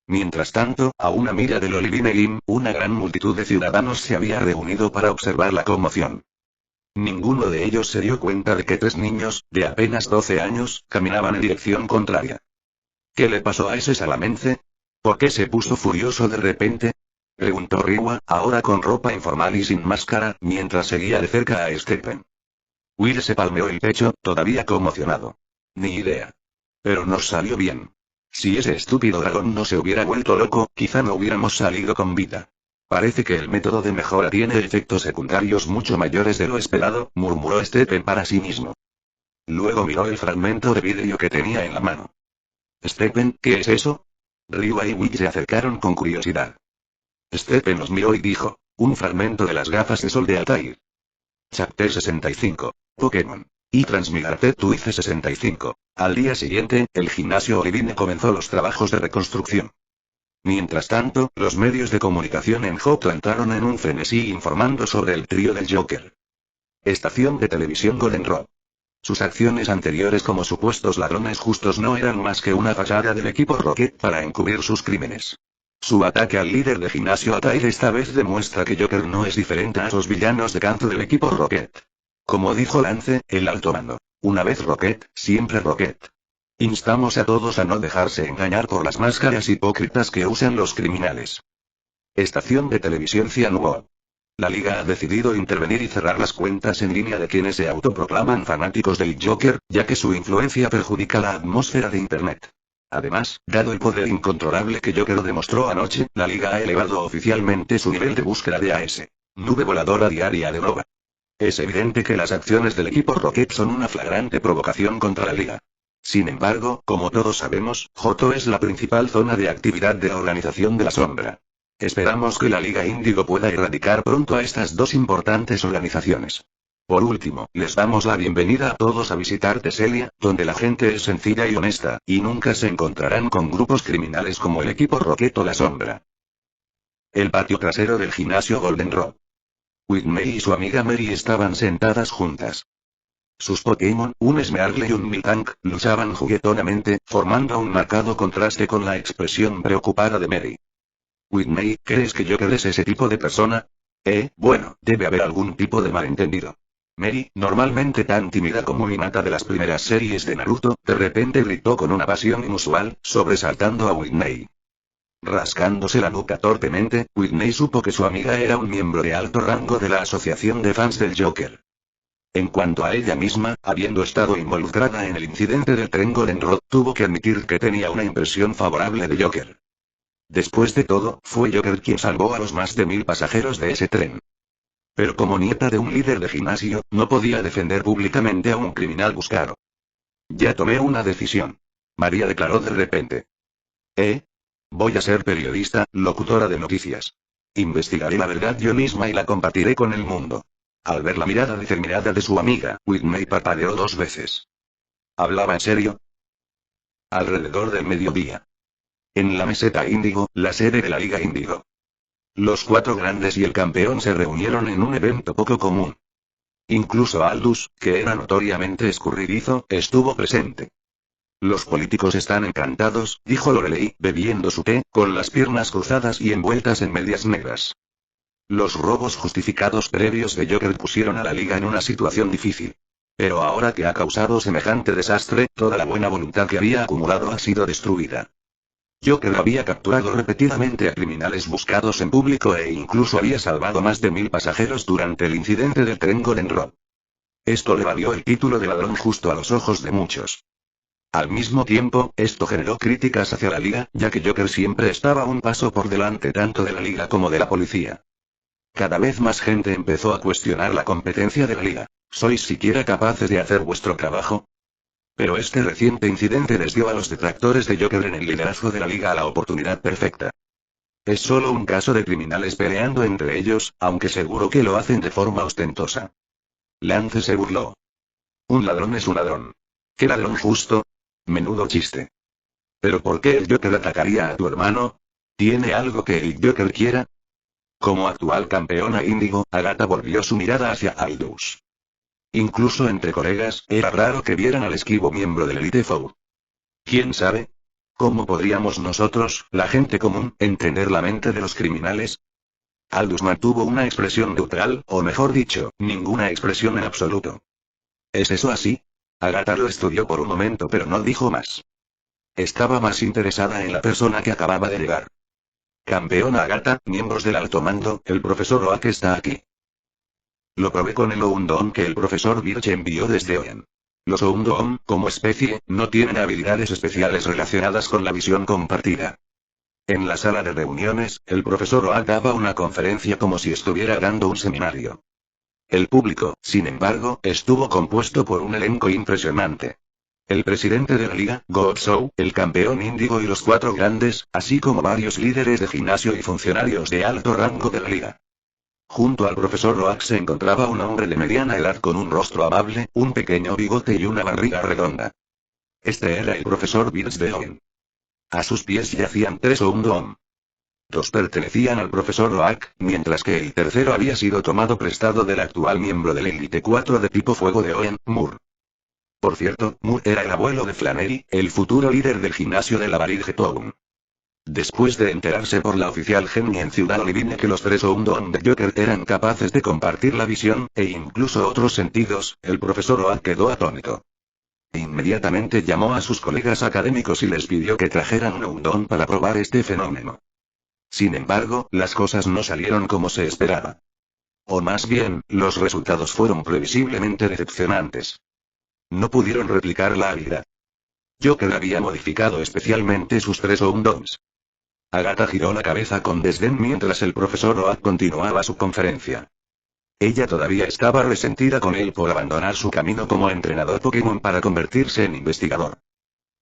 Mientras tanto, a una milla del Olivine Gym, una gran multitud de ciudadanos se había reunido para observar la conmoción. Ninguno de ellos se dio cuenta de que 3 niños, de apenas 12 años, caminaban en dirección contraria. ¿Qué le pasó a ese Salamence? ¿Por qué se puso furioso de repente? Preguntó Ryua, ahora con ropa informal y sin máscara, mientras seguía de cerca a Stephen. Will se palmeó el pecho, todavía conmocionado. Ni idea. Pero nos salió bien. Si ese estúpido dragón no se hubiera vuelto loco, quizá no hubiéramos salido con vida. Parece que el método de mejora tiene efectos secundarios mucho mayores de lo esperado, murmuró Stephen para sí mismo. Luego miró el fragmento de vidrio que tenía en la mano. Stephen, ¿qué es eso? Ryua y Will se acercaron con curiosidad. Stephen los miró y dijo, un fragmento de las gafas de sol de Altair. Chapter 65. Pokémon. Y Transmigrate to IC 65. Al día siguiente, el gimnasio Olivine comenzó los trabajos de reconstrucción. Mientras tanto, los medios de comunicación en Johto entraron en un frenesí informando sobre el trío del Joker. Estación de televisión Goldenrod. Sus acciones anteriores como supuestos ladrones justos no eran más que una fachada del equipo Rocket para encubrir sus crímenes. Su ataque al líder de gimnasio Altair esta vez demuestra que Joker no es diferente a los villanos de canto del equipo Rocket. Como dijo Lance, el alto mando. Una vez Rocket, siempre Rocket. Instamos a todos a no dejarse engañar por las máscaras hipócritas que usan los criminales. Estación de televisión Cianuro. La liga ha decidido intervenir y cerrar las cuentas en línea de quienes se autoproclaman fanáticos del Joker, ya que su influencia perjudica la atmósfera de Internet. Además, dado el poder incontrolable que Joker demostró anoche, la liga ha elevado oficialmente su nivel de búsqueda de AS. Nube voladora diaria de Nova. Es evidente que las acciones del equipo Rocket son una flagrante provocación contra la liga. Sin embargo, como todos sabemos, Johto es la principal zona de actividad de la Organización de la Sombra. Esperamos que la Liga Índigo pueda erradicar pronto a estas dos importantes organizaciones. Por último, les damos la bienvenida a todos a visitar Teselia, donde la gente es sencilla y honesta, y nunca se encontrarán con grupos criminales como el equipo Rocket o la Sombra. El patio trasero del gimnasio Golden Rock. Whitney y su amiga Mary estaban sentadas juntas. Sus Pokémon, un Smeargle y un Miltank, luchaban juguetonamente, formando un marcado contraste con la expresión preocupada de Mary. Whitney, ¿crees que Joker es ese tipo de persona? Bueno, debe haber algún tipo de malentendido. Mary, normalmente tan tímida como Hinata de las primeras series de Naruto, de repente gritó con una pasión inusual, sobresaltando a Whitney. Rascándose la nuca torpemente, Whitney supo que su amiga era un miembro de alto rango de la asociación de fans del Joker. En cuanto a ella misma, habiendo estado involucrada en el incidente del tren Golden Road, tuvo que admitir que tenía una impresión favorable de Joker. Después de todo, fue Joker quien salvó a los más de 1000 pasajeros de ese tren. Pero como nieta de un líder de gimnasio, no podía defender públicamente a un criminal buscado. Ya tomé una decisión. María declaró de repente. Voy a ser periodista, locutora de noticias. Investigaré la verdad yo misma y la compartiré con el mundo. Al ver la mirada determinada de su amiga, Whitney parpadeó 2 veces. ¿Hablaba en serio? Alrededor del mediodía. En la meseta Índigo, la sede de la Liga Índigo. Los 4 grandes y el campeón se reunieron en un evento poco común. Incluso Aldous, que era notoriamente escurridizo, estuvo presente. Los políticos están encantados, dijo Lorelei, bebiendo su té, con las piernas cruzadas y envueltas en medias negras. Los robos justificados previos de Joker pusieron a la Liga en una situación difícil. Pero ahora que ha causado semejante desastre, toda la buena voluntad que había acumulado ha sido destruida. Joker había capturado repetidamente a criminales buscados en público e incluso había salvado más de 1000 pasajeros durante el incidente del tren Golden Road. Esto le valió el título de ladrón justo a los ojos de muchos. Al mismo tiempo, esto generó críticas hacia la Liga, ya que Joker siempre estaba un paso por delante tanto de la Liga como de la policía. Cada vez más gente empezó a cuestionar la competencia de la Liga. ¿Sois siquiera capaces de hacer vuestro trabajo? Pero este reciente incidente les dio a los detractores de Joker en el liderazgo de la Liga la oportunidad perfecta. Es solo un caso de criminales peleando entre ellos, aunque seguro que lo hacen de forma ostentosa. Lance se burló. Un ladrón es un ladrón. ¿Qué ladrón justo? Menudo chiste. ¿Pero por qué el Joker atacaría a tu hermano? ¿Tiene algo que el Joker quiera? Como actual campeona Índigo, Agatha volvió su mirada hacia Aldous. Incluso entre colegas, era raro que vieran al esquivo miembro del Elite Four. ¿Quién sabe? ¿Cómo podríamos nosotros, la gente común, entender la mente de los criminales? Aldous mantuvo una expresión neutral, o mejor dicho, ninguna expresión en absoluto. ¿Es eso así? Agatha lo estudió por un momento pero no dijo más. Estaba más interesada en la persona que acababa de llegar. Campeona Agatha, miembros del alto mando, el profesor Oak está aquí. Lo probé con el Oundon que el profesor Birch envió desde Oen. Los Oundon, como especie, no tienen habilidades especiales relacionadas con la visión compartida. En la sala de reuniones, el profesor Oak daba una conferencia como si estuviera dando un seminario. El público, sin embargo, estuvo compuesto por un elenco impresionante. El presidente de la liga, Godsoe, el campeón Índigo y los 4 grandes, así como varios líderes de gimnasio y funcionarios de alto rango de la liga. Junto al profesor Oak se encontraba un hombre de mediana edad con un rostro amable, un pequeño bigote y una barriga redonda. Este era el profesor Birch de Owen. A sus pies yacían 3 Oundon. 2 pertenecían al profesor Oak, mientras que el tercero había sido tomado prestado del actual miembro del Elite 4 de tipo fuego de Owen, Moore. Por cierto, Moore era el abuelo de Flannery, el futuro líder del gimnasio de la Barrige Town. Después de enterarse por la oficial Jenny en Ciudad Olivine que los 3 Oundon de Joker eran capaces de compartir la visión, e incluso otros sentidos, el profesor Oak quedó atónito. Inmediatamente llamó a sus colegas académicos y les pidió que trajeran un Oundon para probar este fenómeno. Sin embargo, las cosas no salieron como se esperaba. O más bien, los resultados fueron previsiblemente decepcionantes. No pudieron replicar la habilidad. Joker había modificado especialmente sus 3 Houndoms. Agatha giró la cabeza con desdén mientras el profesor Oak continuaba su conferencia. Ella todavía estaba resentida con él por abandonar su camino como entrenador Pokémon para convertirse en investigador.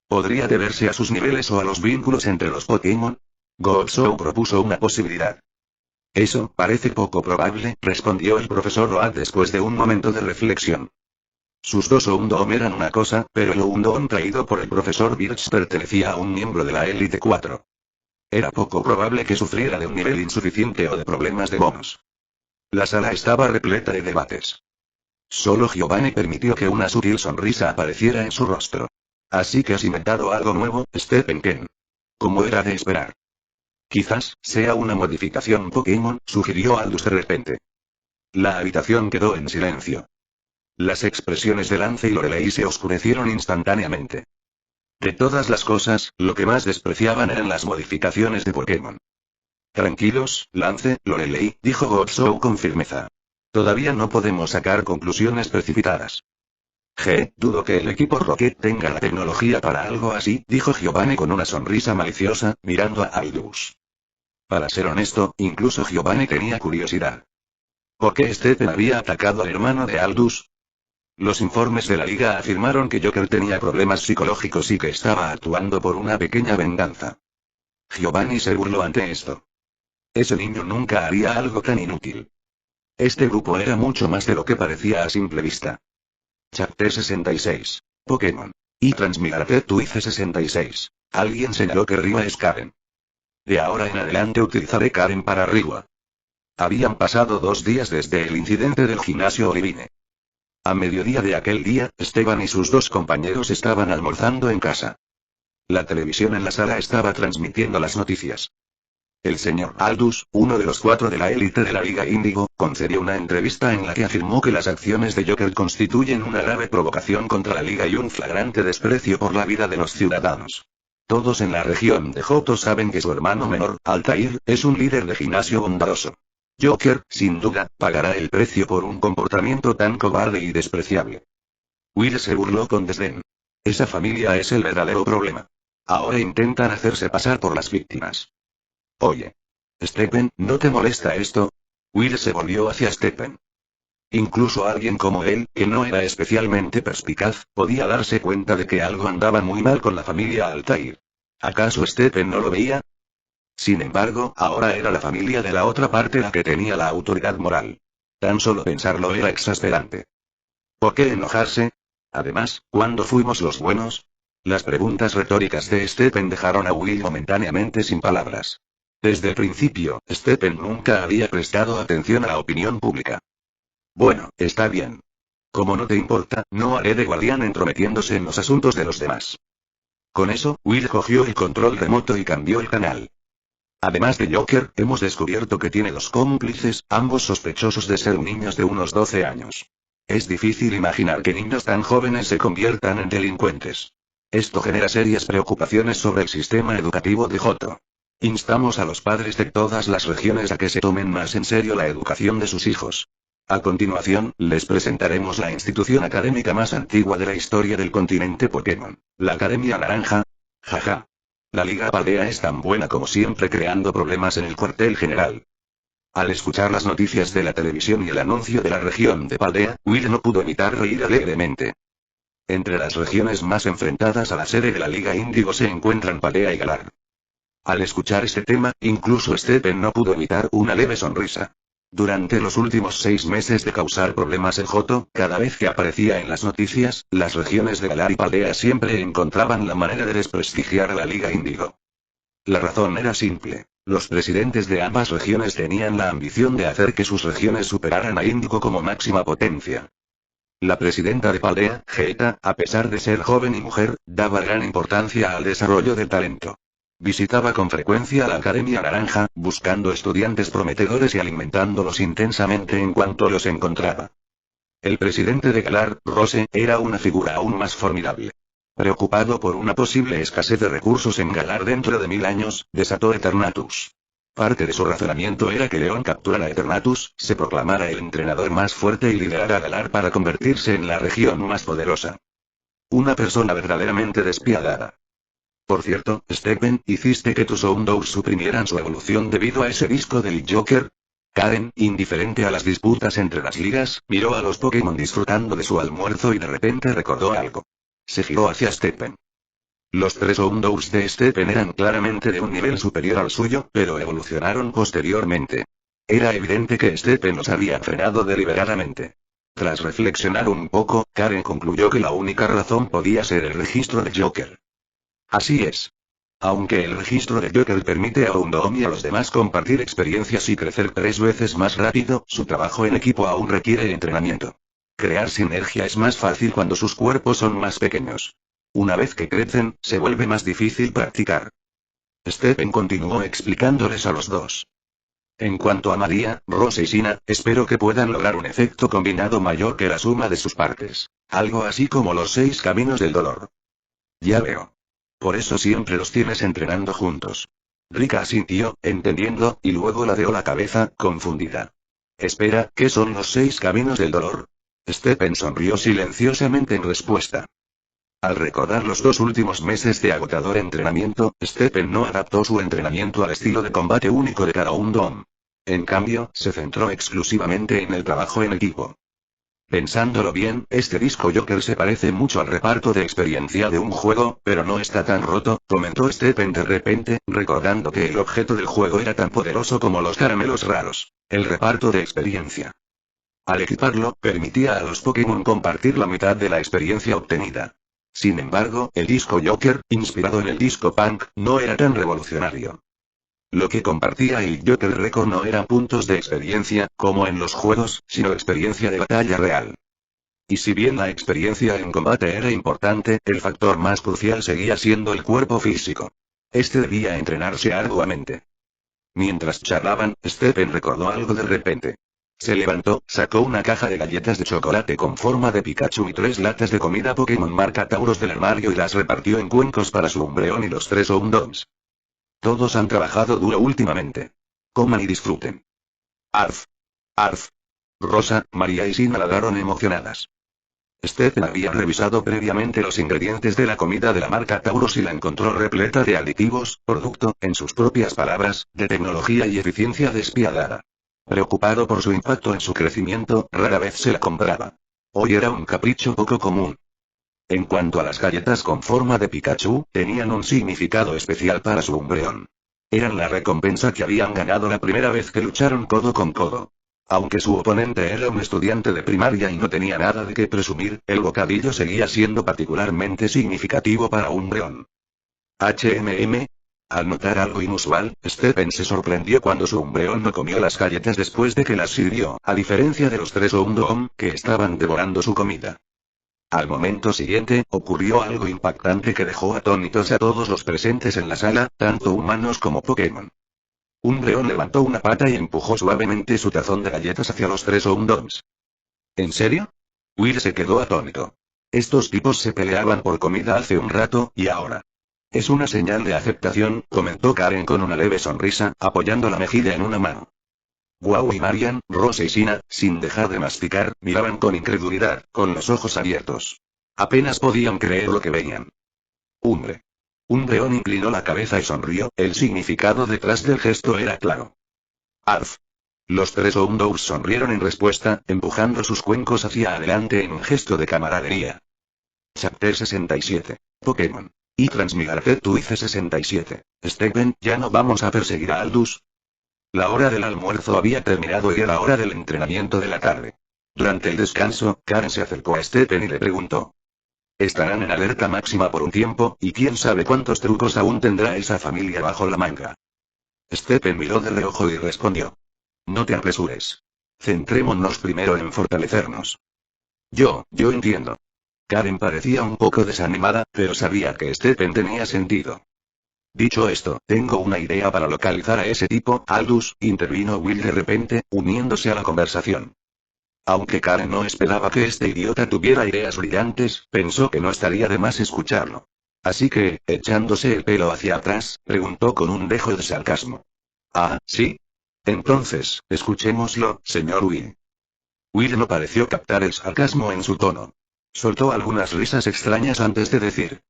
¿Podría deberse a sus niveles o a los vínculos entre los Pokémon? Godsoe propuso una posibilidad. Eso parece poco probable, respondió el profesor Oak después de un momento de reflexión. Sus 2 Houndoom eran una cosa, pero el Houndoom traído por el profesor Birch pertenecía a un miembro de la Élite 4. Era poco probable que sufriera de un nivel insuficiente o de problemas de bonos. La sala estaba repleta de debates. Solo Giovanni permitió que una sutil sonrisa apareciera en su rostro. Así que has inventado algo nuevo, Stephen King. Como era de esperar. Quizás sea una modificación Pokémon, sugirió Aldous de repente. La habitación quedó en silencio. Las expresiones de Lance y Lorelei se oscurecieron instantáneamente. De todas las cosas, lo que más despreciaban eran las modificaciones de Pokémon. Tranquilos, Lance, Lorelei, dijo Godsoe con firmeza. Todavía no podemos sacar conclusiones precipitadas. Dudo que el equipo Rocket tenga la tecnología para algo así, dijo Giovanni con una sonrisa maliciosa, mirando a Aldous. Para ser honesto, incluso Giovanni tenía curiosidad. ¿Por qué Stephen había atacado al hermano de Aldous? Los informes de la liga afirmaron que Joker tenía problemas psicológicos y que estaba actuando por una pequeña venganza. Giovanni se burló ante esto. Ese niño nunca haría algo tan inútil. Este grupo era mucho más de lo que parecía a simple vista. Chapter 66. Pokémon. Y Transmigrate tu IC 66. Alguien señaló que Riwa es Karen. De ahora en adelante utilizaré Karen para Riwa. Habían pasado 2 días desde el incidente del gimnasio Olivine. A mediodía de aquel día, Esteban y sus 2 compañeros estaban almorzando en casa. La televisión en la sala estaba transmitiendo las noticias. El señor Aldous, uno de los 4 de la élite de la Liga Índigo, concedió una entrevista en la que afirmó que las acciones de Joker constituyen una grave provocación contra la Liga y un flagrante desprecio por la vida de los ciudadanos. Todos en la región de Johto saben que su hermano menor, Altair, es un líder de gimnasio bondadoso. Joker, sin duda, pagará el precio por un comportamiento tan cobarde y despreciable. Will se burló con desdén. Esa familia es el verdadero problema. Ahora intentan hacerse pasar por las víctimas. Oye. Stephen, ¿no te molesta esto? Will se volvió hacia Stephen. Incluso alguien como él, que no era especialmente perspicaz, podía darse cuenta de que algo andaba muy mal con la familia Altair. ¿Acaso Stephen no lo veía? Sin embargo, ahora era la familia de la otra parte la que tenía la autoridad moral. Tan solo pensarlo era exasperante. ¿Por qué enojarse? Además, ¿cuándo fuimos los buenos? Las preguntas retóricas de Stephen dejaron a Will momentáneamente sin palabras. Desde el principio, Stephen nunca había prestado atención a la opinión pública. Bueno, está bien. Como no te importa, no haré de guardián entrometiéndose en los asuntos de los demás. Con eso, Will cogió el control remoto y cambió el canal. Además de Joker, hemos descubierto que tiene 2 cómplices, ambos sospechosos de ser niños de unos 12 años. Es difícil imaginar que niños tan jóvenes se conviertan en delincuentes. Esto genera serias preocupaciones sobre el sistema educativo de Johto. Instamos a los padres de todas las regiones a que se tomen más en serio la educación de sus hijos. A continuación, les presentaremos la institución académica más antigua de la historia del continente Pokémon, la Academia Naranja. Jaja. La Liga Paldea es tan buena como siempre creando problemas en el cuartel general. Al escuchar las noticias de la televisión y el anuncio de la región de Paldea, Will no pudo evitar reír alegremente. Entre las regiones más enfrentadas a la sede de la Liga Índigo se encuentran Paldea y Galar. Al escuchar este tema, incluso Stephen no pudo evitar una leve sonrisa. Durante los últimos 6 meses de causar problemas en Johto, cada vez que aparecía en las noticias, las regiones de Galar y Paldea siempre encontraban la manera de desprestigiar a la Liga Índigo. La razón era simple. Los presidentes de ambas regiones tenían la ambición de hacer que sus regiones superaran a Índigo como máxima potencia. La presidenta de Paldea, Geeta, a pesar de ser joven y mujer, daba gran importancia al desarrollo del talento. Visitaba con frecuencia la Academia Naranja, buscando estudiantes prometedores y alimentándolos intensamente en cuanto los encontraba. El presidente de Galar, Rose, era una figura aún más formidable. Preocupado por una posible escasez de recursos en Galar dentro de 1000 años, desató Eternatus. Parte de su razonamiento era que León capturara a Eternatus, se proclamara el entrenador más fuerte y liderara a Galar para convertirse en la región más poderosa. Una persona verdaderamente despiadada. Por cierto, Stephen, ¿hiciste que tus Houndours suprimieran su evolución debido a ese disco del Joker? Karen, indiferente a las disputas entre las ligas, miró a los Pokémon disfrutando de su almuerzo y de repente recordó algo. Se giró hacia Stephen. Los 3 Houndours de Stephen eran claramente de un nivel superior al suyo, pero evolucionaron posteriormente. Era evidente que Stephen los había frenado deliberadamente. Tras reflexionar un poco, Karen concluyó que la única razón podía ser el registro de Joker. Así es. Aunque el registro de Joker permite a Houndoom y a los demás compartir experiencias y crecer 3 veces más rápido, su trabajo en equipo aún requiere entrenamiento. Crear sinergia es más fácil cuando sus cuerpos son más pequeños. Una vez que crecen, se vuelve más difícil practicar. Stephen continuó explicándoles a los dos. En cuanto a María, Rosa y Sina, espero que puedan lograr un efecto combinado mayor que la suma de sus partes. Algo así como los 6 caminos del dolor. Ya veo. Por eso siempre los tienes entrenando juntos. Rika asintió, entendiendo, y luego ladeó la cabeza, confundida. Espera, ¿qué son los 6 caminos del dolor? Stephen sonrió silenciosamente en respuesta. Al recordar los 2 últimos meses de agotador entrenamiento, Stephen no adaptó su entrenamiento al estilo de combate único de cada Houndoom. En cambio, se centró exclusivamente en el trabajo en equipo. Pensándolo bien, este disco Joker se parece mucho al reparto de experiencia de un juego, pero no está tan roto, comentó Stephen de repente, recordando que el objeto del juego era tan poderoso como los caramelos raros. El reparto de experiencia. Al equiparlo, permitía a los Pokémon compartir la mitad de la experiencia obtenida. Sin embargo, el disco Joker, inspirado en el disco Punk, no era tan revolucionario. Lo que compartía el Joker Record no eran puntos de experiencia, como en los juegos, sino experiencia de batalla real. Y si bien la experiencia en combate era importante, el factor más crucial seguía siendo el cuerpo físico. Este debía entrenarse arduamente. Mientras charlaban, Stephen recordó algo de repente. Se levantó, sacó una caja de galletas de chocolate con forma de Pikachu y 3 latas de comida Pokémon marca Tauros del armario y las repartió en cuencos para su Umbreon y los 3 Houndoms. Todos han trabajado duro últimamente. Coman y disfruten. Arf. Arf. Rosa, María y Sina ladraron emocionadas. Stephen había revisado previamente los ingredientes de la comida de la marca Tauros y la encontró repleta de aditivos, producto, en sus propias palabras, de tecnología y eficiencia despiadada. Preocupado por su impacto en su crecimiento, rara vez se la compraba. Hoy era un capricho poco común. En cuanto a las galletas con forma de Pikachu, tenían un significado especial para su Umbreon. Eran la recompensa que habían ganado la primera vez que lucharon codo con codo. Aunque su oponente era un estudiante de primaria y no tenía nada de qué presumir, el bocadillo seguía siendo particularmente significativo para Umbreon. Al notar algo inusual, Stephen se sorprendió cuando su Umbreon no comió las galletas después de que las sirvió, a diferencia de los 3 Houndoom, que estaban devorando su comida. Al momento siguiente, ocurrió algo impactante que dejó atónitos a todos los presentes en la sala, tanto humanos como Pokémon. Umbreon levantó una pata y empujó suavemente su tazón de galletas hacia los 3 Houndoms. ¿En serio? Will se quedó atónito. Estos tipos se peleaban por comida hace un rato, y ahora. Es una señal de aceptación, comentó Karen con una leve sonrisa, apoyando la mejilla en una mano. Guau y Marian, Rosa y Sina, sin dejar de masticar, miraban con incredulidad, con los ojos abiertos. Apenas podían creer lo que veían. Umbreon inclinó la cabeza y sonrió, el significado detrás del gesto era claro. Arf. Los 3 Houndours sonrieron en respuesta, empujando sus cuencos hacia adelante en un gesto de camaradería. Chapter 67. Pokémon. Y Transmigrate tu IC-67. Stephen, ¿ya no vamos a perseguir a Aldous? La hora del almuerzo había terminado y era hora del entrenamiento de la tarde. Durante el descanso, Karen se acercó a Stephen y le preguntó. Estarán en alerta máxima por un tiempo, y quién sabe cuántos trucos aún tendrá esa familia bajo la manga. Stephen miró de reojo y respondió. No te apresures. Centrémonos primero en fortalecernos. Yo entiendo. Karen parecía un poco desanimada, pero sabía que Stephen tenía sentido. Dicho esto, tengo una idea para localizar a ese tipo, Aldous, intervino Will de repente, uniéndose a la conversación. Aunque Karen no esperaba que este idiota tuviera ideas brillantes, pensó que no estaría de más escucharlo. Así que, echándose el pelo hacia atrás, preguntó con un dejo de sarcasmo. Ah, ¿sí? Entonces, escuchémoslo, señor Will. Will no pareció captar el sarcasmo en su tono. Soltó algunas risas extrañas antes de decir.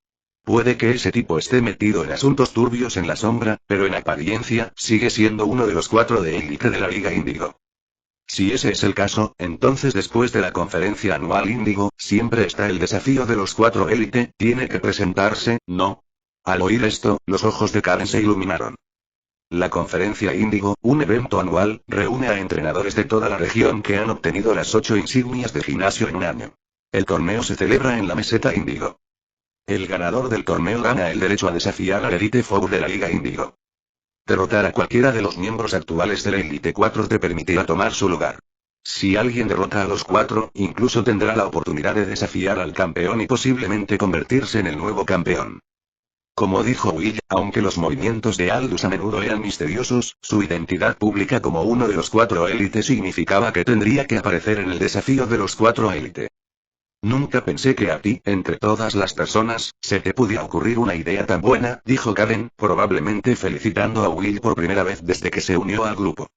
Puede que ese tipo esté metido en asuntos turbios en la sombra, pero en apariencia, sigue siendo uno de los 4 de élite de la Liga Índigo. Si ese es el caso, entonces después de la conferencia anual Índigo, siempre está el desafío de los 4 élite, tiene que presentarse, ¿no? Al oír esto, los ojos de Karen se iluminaron. La conferencia Índigo, un evento anual, reúne a entrenadores de toda la región que han obtenido las 8 insignias de gimnasio en un año. El torneo se celebra en la meseta Índigo. El ganador del torneo gana el derecho a desafiar al Elite Four de la Liga Índigo. Derrotar a cualquiera de los miembros actuales de la Elite 4 te permitirá tomar su lugar. Si alguien derrota a los 4, incluso tendrá la oportunidad de desafiar al campeón y posiblemente convertirse en el nuevo campeón. Como dijo Will, aunque los movimientos de Aldous a menudo eran misteriosos, su identidad pública como uno de los 4 élite significaba que tendría que aparecer en el desafío de los 4 élite. Nunca pensé que a ti, entre todas las personas, se te pudiera ocurrir una idea tan buena, dijo Karen, probablemente felicitando a Will por primera vez desde que se unió al grupo.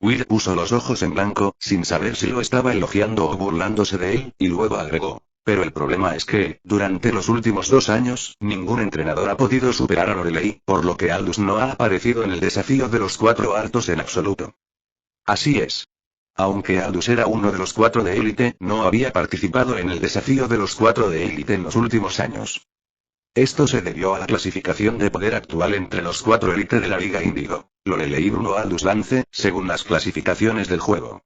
Will puso los ojos en blanco, sin saber si lo estaba elogiando o burlándose de él, y luego agregó. Pero el problema es que, durante los últimos 2 años, ningún entrenador ha podido superar a Lorelei, por lo que Aldous no ha aparecido en el desafío de los 4 altos en absoluto. Así es. Aunque Aldous era uno de los 4 de élite, no había participado en el desafío de los 4 de élite en los últimos años. Esto se debió a la clasificación de poder actual entre los 4 élite de la Liga Índigo. Lorelei y Bruno Aldous Lance, según las clasificaciones del juego.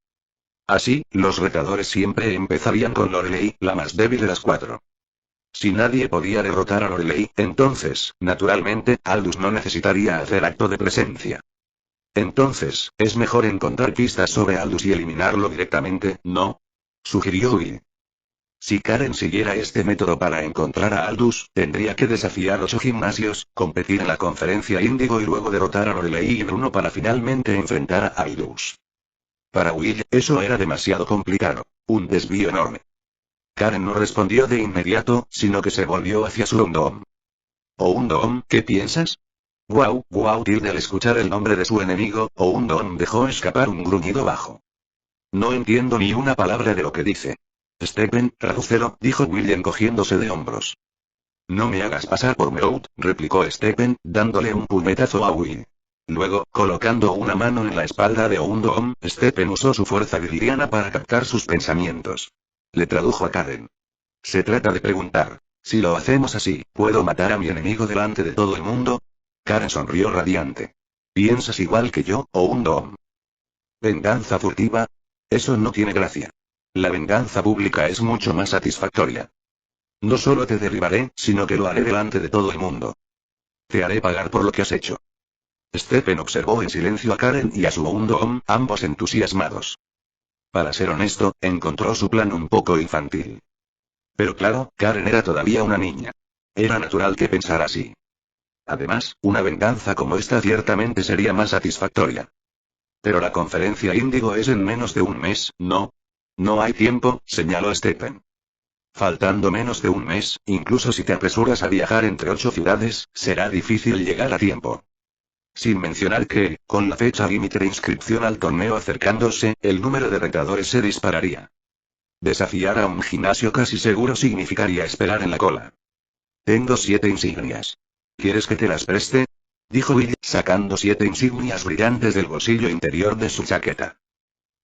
Así, los retadores siempre empezarían con Lorelei, la más débil de las 4. Si nadie podía derrotar a Lorelei, entonces, naturalmente, Aldous no necesitaría hacer acto de presencia. Entonces, es mejor encontrar pistas sobre Aldous y eliminarlo directamente, ¿no? Sugirió Will. Si Karen siguiera este método para encontrar a Aldous, tendría que desafiar 8 gimnasios, competir en la conferencia Índigo y luego derrotar a Lorelei y Bruno para finalmente enfrentar a Aldous. Para Will, eso era demasiado complicado. Un desvío enorme. Karen no respondió de inmediato, sino que se volvió hacia su Undom. ¿O Undom, qué piensas? Guau, guau, tilde al escuchar el nombre de su enemigo, Undom dejó escapar un gruñido bajo. No entiendo ni una palabra de lo que dice. Stephen, tradúcelo, dijo Will encogiéndose de hombros. No me hagas pasar por Meout, replicó Stephen, dándole un puñetazo a Will. Luego, colocando una mano en la espalda de Undom, Stephen usó su fuerza viriliana para captar sus pensamientos. Le tradujo a Karen. Se trata de preguntar. Si lo hacemos así, ¿puedo matar a mi enemigo delante de todo el mundo? Karen sonrió radiante. ¿Piensas igual que yo, Undom? ¿Venganza furtiva? Eso no tiene gracia. La venganza pública es mucho más satisfactoria. No solo te derribaré, sino que lo haré delante de todo el mundo. Te haré pagar por lo que has hecho. Stephen observó en silencio a Karen y a su Undom, ambos entusiasmados. Para ser honesto, encontró su plan un poco infantil. Pero claro, Karen era todavía una niña. Era natural que pensara así. Además, una venganza como esta ciertamente sería más satisfactoria. Pero la conferencia Índigo es en menos de un mes, ¿no? No hay tiempo, señaló Stephen. Faltando menos de un mes, incluso si te apresuras a viajar entre 8 ciudades, será difícil llegar a tiempo. Sin mencionar que, con la fecha límite de inscripción al torneo acercándose, el número de retadores se dispararía. Desafiar a un gimnasio casi seguro significaría esperar en la cola. Tengo 7 insignias. ¿Quieres que te las preste? Dijo Will, sacando 7 insignias brillantes del bolsillo interior de su chaqueta.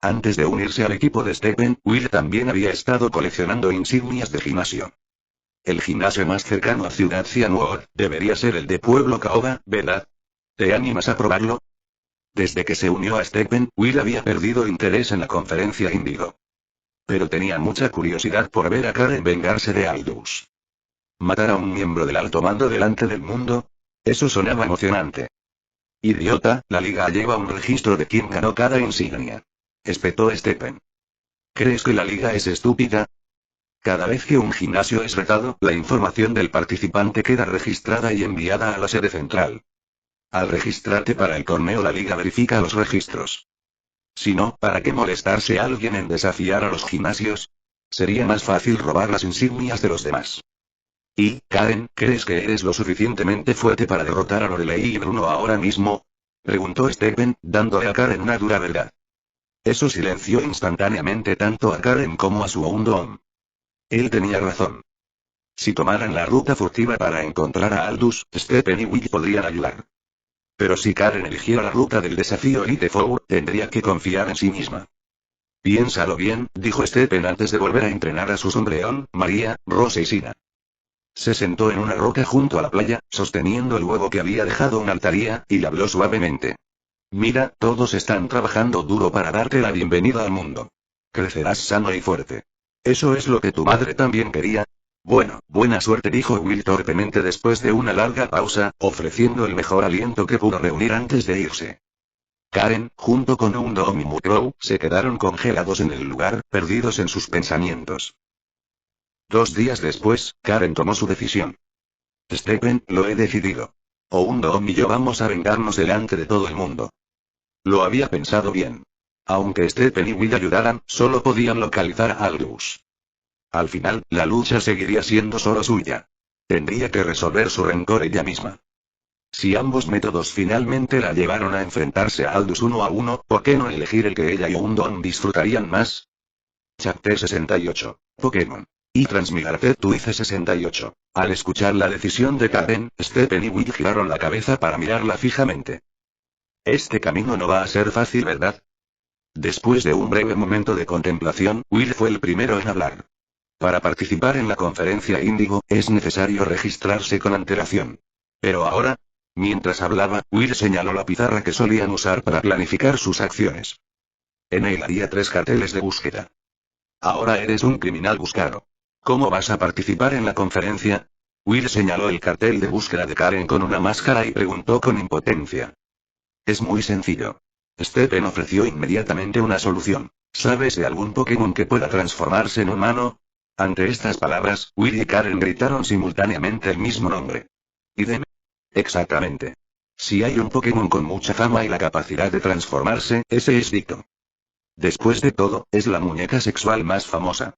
Antes de unirse al equipo de Stephen, Will también había estado coleccionando insignias de gimnasio. El gimnasio más cercano a Ciudad Cianwood debería ser el de Pueblo Caoba, ¿verdad? ¿Te animas a probarlo? Desde que se unió a Stephen, Will había perdido interés en la conferencia Índigo. Pero tenía mucha curiosidad por ver a Karen vengarse de Aldous. ¿Matar a un miembro del alto mando delante del mundo? Eso sonaba emocionante. Idiota, la liga lleva un registro de quién ganó cada insignia. Espetó Stephen. ¿Crees que la liga es estúpida? Cada vez que un gimnasio es retado, la información del participante queda registrada y enviada a la sede central. Al registrarte para el torneo, la liga verifica los registros. Si no, ¿para qué molestarse a alguien en desafiar a los gimnasios? Sería más fácil robar las insignias de los demás. Y, Karen, ¿crees que eres lo suficientemente fuerte para derrotar a Lorelei y Bruno ahora mismo? Preguntó Stephen, dándole a Karen una dura verdad. Eso silenció instantáneamente tanto a Karen como a su Undom. Él tenía razón. Si tomaran la ruta furtiva para encontrar a Aldous, Stephen y Will podrían ayudar. Pero si Karen eligiera la ruta del desafío Elite Four, tendría que confiar en sí misma. Piénsalo bien, dijo Stephen antes de volver a entrenar a su sombreón, María, Rose y Sina. Se sentó en una roca junto a la playa, sosteniendo el huevo que había dejado en altaría, y le habló suavemente. Mira, todos están trabajando duro para darte la bienvenida al mundo. Crecerás sano y fuerte. ¿Eso es lo que tu madre también quería? Bueno, buena suerte, dijo Will torpemente después de una larga pausa, ofreciendo el mejor aliento que pudo reunir antes de irse. Karen, junto con Undom y Murrow, se quedaron congelados en el lugar, perdidos en sus pensamientos. 2 días después, Karen tomó su decisión. Stephen, lo he decidido. Undom y yo vamos a vengarnos delante de todo el mundo. Lo había pensado bien. Aunque Stephen y Will ayudaran, solo podían localizar a Aldous. Al final, la lucha seguiría siendo solo suya. Tendría que resolver su rencor ella misma. Si ambos métodos finalmente la llevaron a enfrentarse a Aldous 1 a 1, ¿por qué no elegir el que ella y Undom disfrutarían más? Chapter 68. Pokémon. Y Transmigrate tu IC 68. Al escuchar la decisión de Karen, Stephen y Will giraron la cabeza para mirarla fijamente. Este camino no va a ser fácil, ¿verdad? Después de un breve momento de contemplación, Will fue el primero en hablar. Para participar en la conferencia Índigo, es necesario registrarse con antelación. Pero ahora... Mientras hablaba, Will señaló la pizarra que solían usar para planificar sus acciones. En él había 3 carteles de búsqueda. Ahora eres un criminal buscado. ¿Cómo vas a participar en la conferencia? Will señaló el cartel de búsqueda de Karen con una máscara y preguntó con impotencia. Es muy sencillo. Stephen ofreció inmediatamente una solución. ¿Sabes de algún Pokémon que pueda transformarse en humano? Ante estas palabras, Will y Karen gritaron simultáneamente el mismo nombre. ¿Idem? Exactamente. Si hay un Pokémon con mucha fama y la capacidad de transformarse, ese es Dicto. Después de todo, es la muñeca sexual más famosa.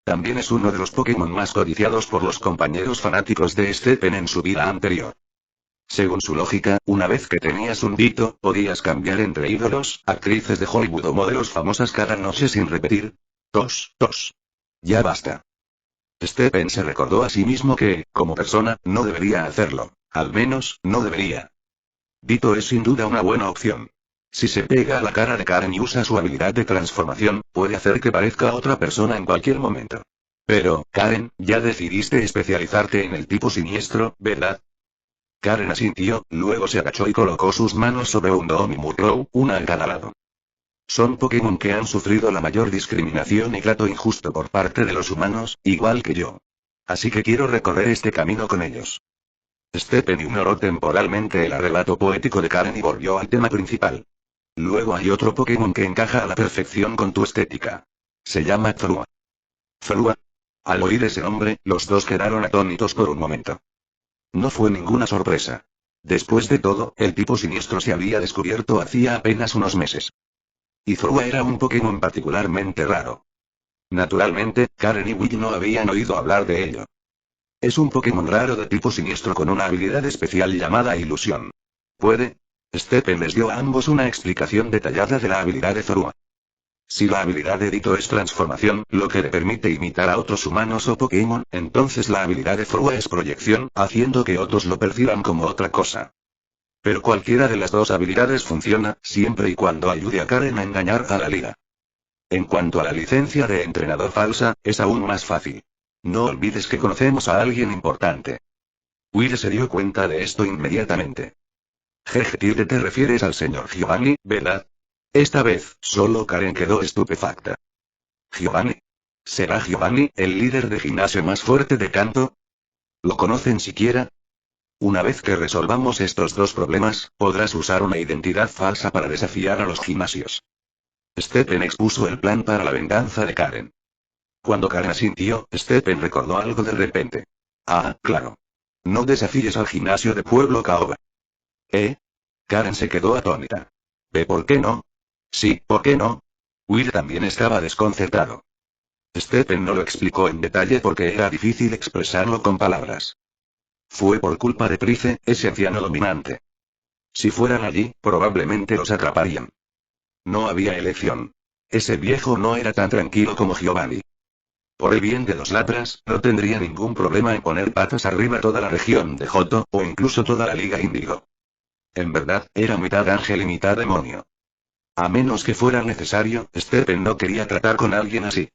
También es uno de los Pokémon más codiciados por los compañeros fanáticos de Stephen en su vida anterior. Según su lógica, una vez que tenías un Dicto, podías cambiar entre ídolos, actrices de Hollywood o modelos famosas cada noche sin repetir. Tos. Ya basta. Stephen se recordó a sí mismo que, como persona, no debería hacerlo. Al menos, no debería. Dito es sin duda una buena opción. Si se pega a la cara de Karen y usa su habilidad de transformación, puede hacer que parezca otra persona en cualquier momento. Pero, Karen, ya decidiste especializarte en el tipo siniestro, ¿verdad? Karen asintió, luego se agachó y colocó sus manos sobre Undom y Murrow, una a cada lado. Son Pokémon que han sufrido la mayor discriminación y trato injusto por parte de los humanos, igual que yo. Así que quiero recorrer este camino con ellos. Stephen ignoró temporalmente el relato poético de Karen y volvió al tema principal. Luego hay otro Pokémon que encaja a la perfección con tu estética. Se llama Zorua. ¿Zorua? Al oír ese nombre, los dos quedaron atónitos por un momento. No fue ninguna sorpresa. Después de todo, el tipo siniestro se había descubierto hacía apenas unos meses. Y Zorua era un Pokémon particularmente raro. Naturalmente, Karen y Will no habían oído hablar de ello. Es un Pokémon raro de tipo siniestro con una habilidad especial llamada Ilusión. ¿Puede? Stephen les dio a ambos una explicación detallada de la habilidad de Zorua. Si la habilidad de Dito es transformación, lo que le permite imitar a otros humanos o Pokémon, entonces la habilidad de Zorua es proyección, haciendo que otros lo perciban como otra cosa. Pero cualquiera de las dos habilidades funciona, siempre y cuando ayude a Karen a engañar a la liga. En cuanto a la licencia de entrenador falsa, es aún más fácil. No olvides que conocemos a alguien importante. Will se dio cuenta de esto inmediatamente. Jeje, te refieres al señor Giovanni, ¿verdad? Esta vez, solo Karen quedó estupefacta. ¿Giovanni? ¿Será Giovanni, el líder de gimnasio más fuerte de Kanto? ¿Lo conocen siquiera? Una vez que resolvamos estos dos problemas, podrás usar una identidad falsa para desafiar a los gimnasios. Stephen expuso el plan para la venganza de Karen. Cuando Karen asintió, Stephen recordó algo de repente. Ah, claro. No desafíes al gimnasio de Pueblo Caoba. ¿Eh? Karen se quedó atónita. ¿Ve por qué no? Sí, ¿por qué no? Will también estaba desconcertado. Stephen no lo explicó en detalle porque era difícil expresarlo con palabras. Fue por culpa de Price, ese anciano dominante. Si fueran allí, probablemente los atraparían. No había elección. Ese viejo no era tan tranquilo como Giovanni. Por el bien de los Latras, no tendría ningún problema en poner patas arriba toda la región de Johto, o incluso toda la Liga Índigo. En verdad, era mitad ángel y mitad demonio. A menos que fuera necesario, Stephen no quería tratar con alguien así.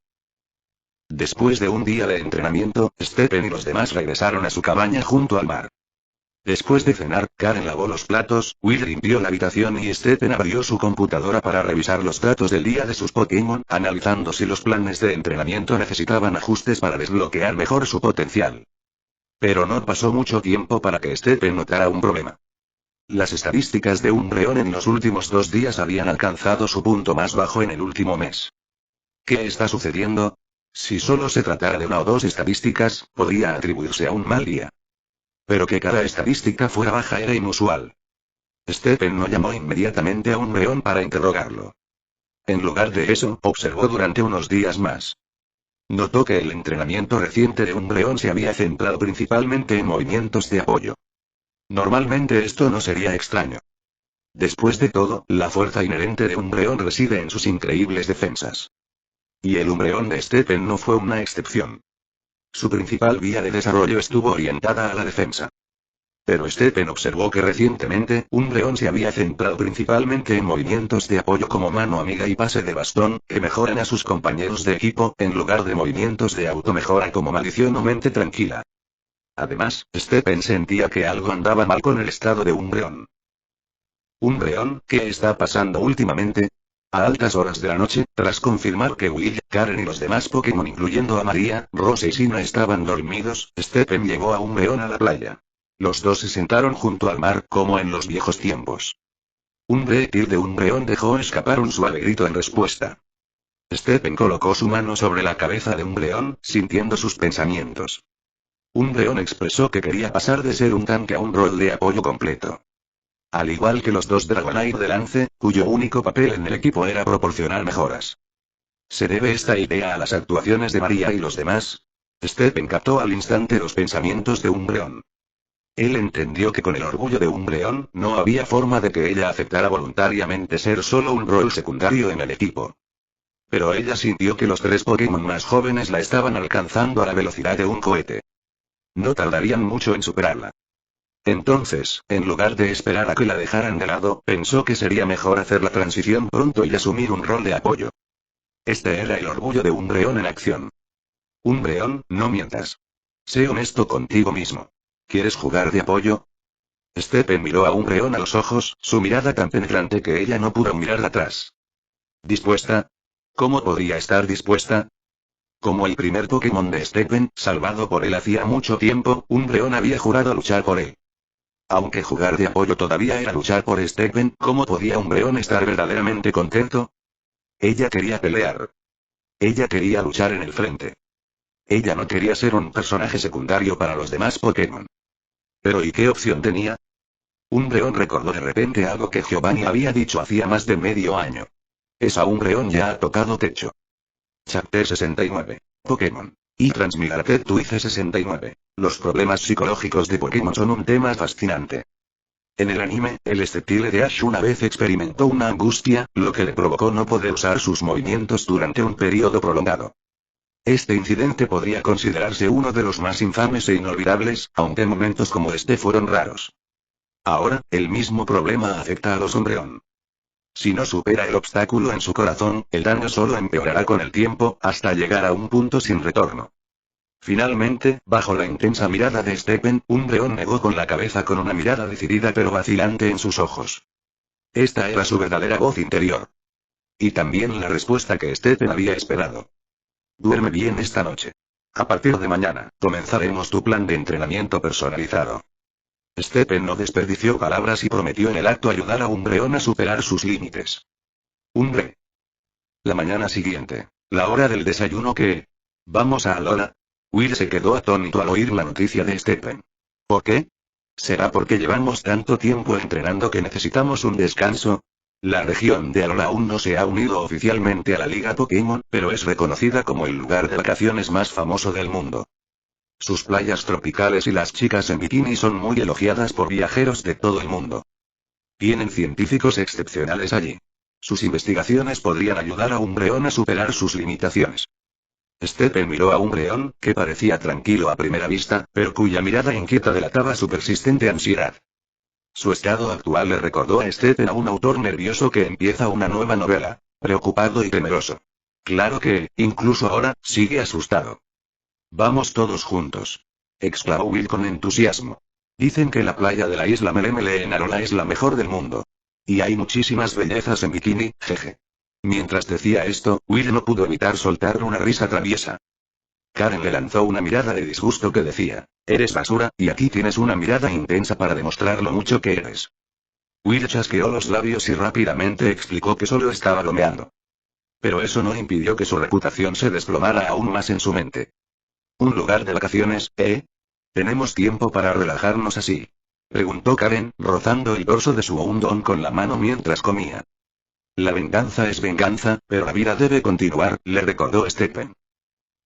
Después de un día de entrenamiento, Stephen y los demás regresaron a su cabaña junto al mar. Después de cenar, Karen lavó los platos, Will limpió la habitación y Stephen abrió su computadora para revisar los datos del día de sus Pokémon, analizando si los planes de entrenamiento necesitaban ajustes para desbloquear mejor su potencial. Pero no pasó mucho tiempo para que Stephen notara un problema. Las estadísticas de Umbreon en los últimos 2 días habían alcanzado su punto más bajo en el último mes. ¿Qué está sucediendo? Si solo se tratara de 1 o 2 estadísticas, podría atribuirse a un mal día. Pero que cada estadística fuera baja era inusual. Stephen no llamó inmediatamente a Umbreon para interrogarlo. En lugar de eso, observó durante unos días más. Notó que el entrenamiento reciente de Umbreon se había centrado principalmente en movimientos de apoyo. Normalmente esto no sería extraño. Después de todo, la fuerza inherente de Umbreon reside en sus increíbles defensas. Y el Umbreon de Stephen no fue una excepción. Su principal vía de desarrollo estuvo orientada a la defensa. Pero Stephen observó que recientemente, Umbreon se había centrado principalmente en movimientos de apoyo como mano amiga y pase de bastón, que mejoran a sus compañeros de equipo, en lugar de movimientos de automejora como maldición o mente tranquila. Además, Stephen sentía que algo andaba mal con el estado de Umbreon. Umbreon, ¿qué está pasando últimamente? A altas horas de la noche, tras confirmar que Will, Karen y los demás Pokémon incluyendo a María, Rose y Sina estaban dormidos, Stephen llevó a Umbreon a la playa. Los dos se sentaron junto al mar, como en los viejos tiempos. Un reptil de Umbreon dejó escapar un suave grito en respuesta. Stephen colocó su mano sobre la cabeza de Umbreon, sintiendo sus pensamientos. Umbreon expresó que quería pasar de ser un tanque a un rol de apoyo completo. Al igual que los 2 Dragonite de Lance, cuyo único papel en el equipo era proporcionar mejoras. ¿Se debe esta idea a las actuaciones de María y los demás? Stephen captó al instante los pensamientos de Umbreon. Él entendió que con el orgullo de Umbreon, no había forma de que ella aceptara voluntariamente ser solo un rol secundario en el equipo. Pero ella sintió que los 3 Pokémon más jóvenes la estaban alcanzando a la velocidad de un cohete. No tardarían mucho en superarla. Entonces, en lugar de esperar a que la dejaran de lado, pensó que sería mejor hacer la transición pronto y asumir un rol de apoyo. Este era el orgullo de Umbreon en acción. Umbreon, no mientas. Sé honesto contigo mismo. ¿Quieres jugar de apoyo? Stephen miró a Umbreon a los ojos, su mirada tan penetrante que ella no pudo mirar atrás. ¿Dispuesta? ¿Cómo podría estar dispuesta? Como el primer Pokémon de Stephen, salvado por él hacía mucho tiempo, Umbreon había jurado luchar por él. Aunque jugar de apoyo todavía era luchar por Stephen, ¿cómo podía Umbreon estar verdaderamente contento? Ella quería pelear. Ella quería luchar en el frente. Ella no quería ser un personaje secundario para los demás Pokémon. Pero ¿y qué opción tenía? Umbreon recordó de repente algo que Giovanni había dicho hacía más de medio año. Esa Umbreon ya ha tocado techo. Chapter 69. Pokémon. Y Transmigrate to IC 69. Los problemas psicológicos de Pokémon son un tema fascinante. En el anime, el Sceptile de Ash una vez experimentó una angustia, lo que le provocó no poder usar sus movimientos durante un periodo prolongado. Este incidente podría considerarse uno de los más infames e inolvidables, aunque momentos como este fueron raros. Ahora, el mismo problema afecta a los Umbreon. Si no supera el obstáculo en su corazón, el daño solo empeorará con el tiempo, hasta llegar a un punto sin retorno. Finalmente, bajo la intensa mirada de Stephen, Umbreon negó con la cabeza con una mirada decidida pero vacilante en sus ojos. Esta era su verdadera voz interior. Y también la respuesta que Stephen había esperado. Duerme bien esta noche. A partir de mañana, comenzaremos tu plan de entrenamiento personalizado. Stephen no desperdició palabras y prometió en el acto ayudar a Umbreon a superar sus límites. Umbre. La mañana siguiente. La hora del desayuno que... ¿Vamos a Alola? Will se quedó atónito al oír la noticia de Stephen. ¿Por qué? ¿Será porque llevamos tanto tiempo entrenando que necesitamos un descanso? La región de Alola aún no se ha unido oficialmente a la Liga Pokémon, pero es reconocida como el lugar de vacaciones más famoso del mundo. Sus playas tropicales y las chicas en bikini son muy elogiadas por viajeros de todo el mundo. Tienen científicos excepcionales allí. Sus investigaciones podrían ayudar a Umbreon a superar sus limitaciones. Stephen miró a Umbreon, que parecía tranquilo a primera vista, pero cuya mirada inquieta delataba su persistente ansiedad. Su estado actual le recordó a Stephen a un autor nervioso que empieza una nueva novela, preocupado y temeroso. Claro que, incluso ahora, sigue asustado. Vamos todos juntos, exclamó Will con entusiasmo. Dicen que la playa de la isla Melemele en Alola es la mejor del mundo. Y hay muchísimas bellezas en bikini, jeje. Mientras decía esto, Will no pudo evitar soltar una risa traviesa. Karen le lanzó una mirada de disgusto que decía, eres basura, y aquí tienes una mirada intensa para demostrar lo mucho que eres. Will chasqueó los labios y rápidamente explicó que solo estaba bromeando. Pero eso no impidió que su reputación se desplomara aún más en su mente. ¿Un lugar de vacaciones, eh? ¿Tenemos tiempo para relajarnos así?, preguntó Karen, rozando el dorso de su Houndoom con la mano mientras comía. La venganza es venganza, pero la vida debe continuar, le recordó Stephen.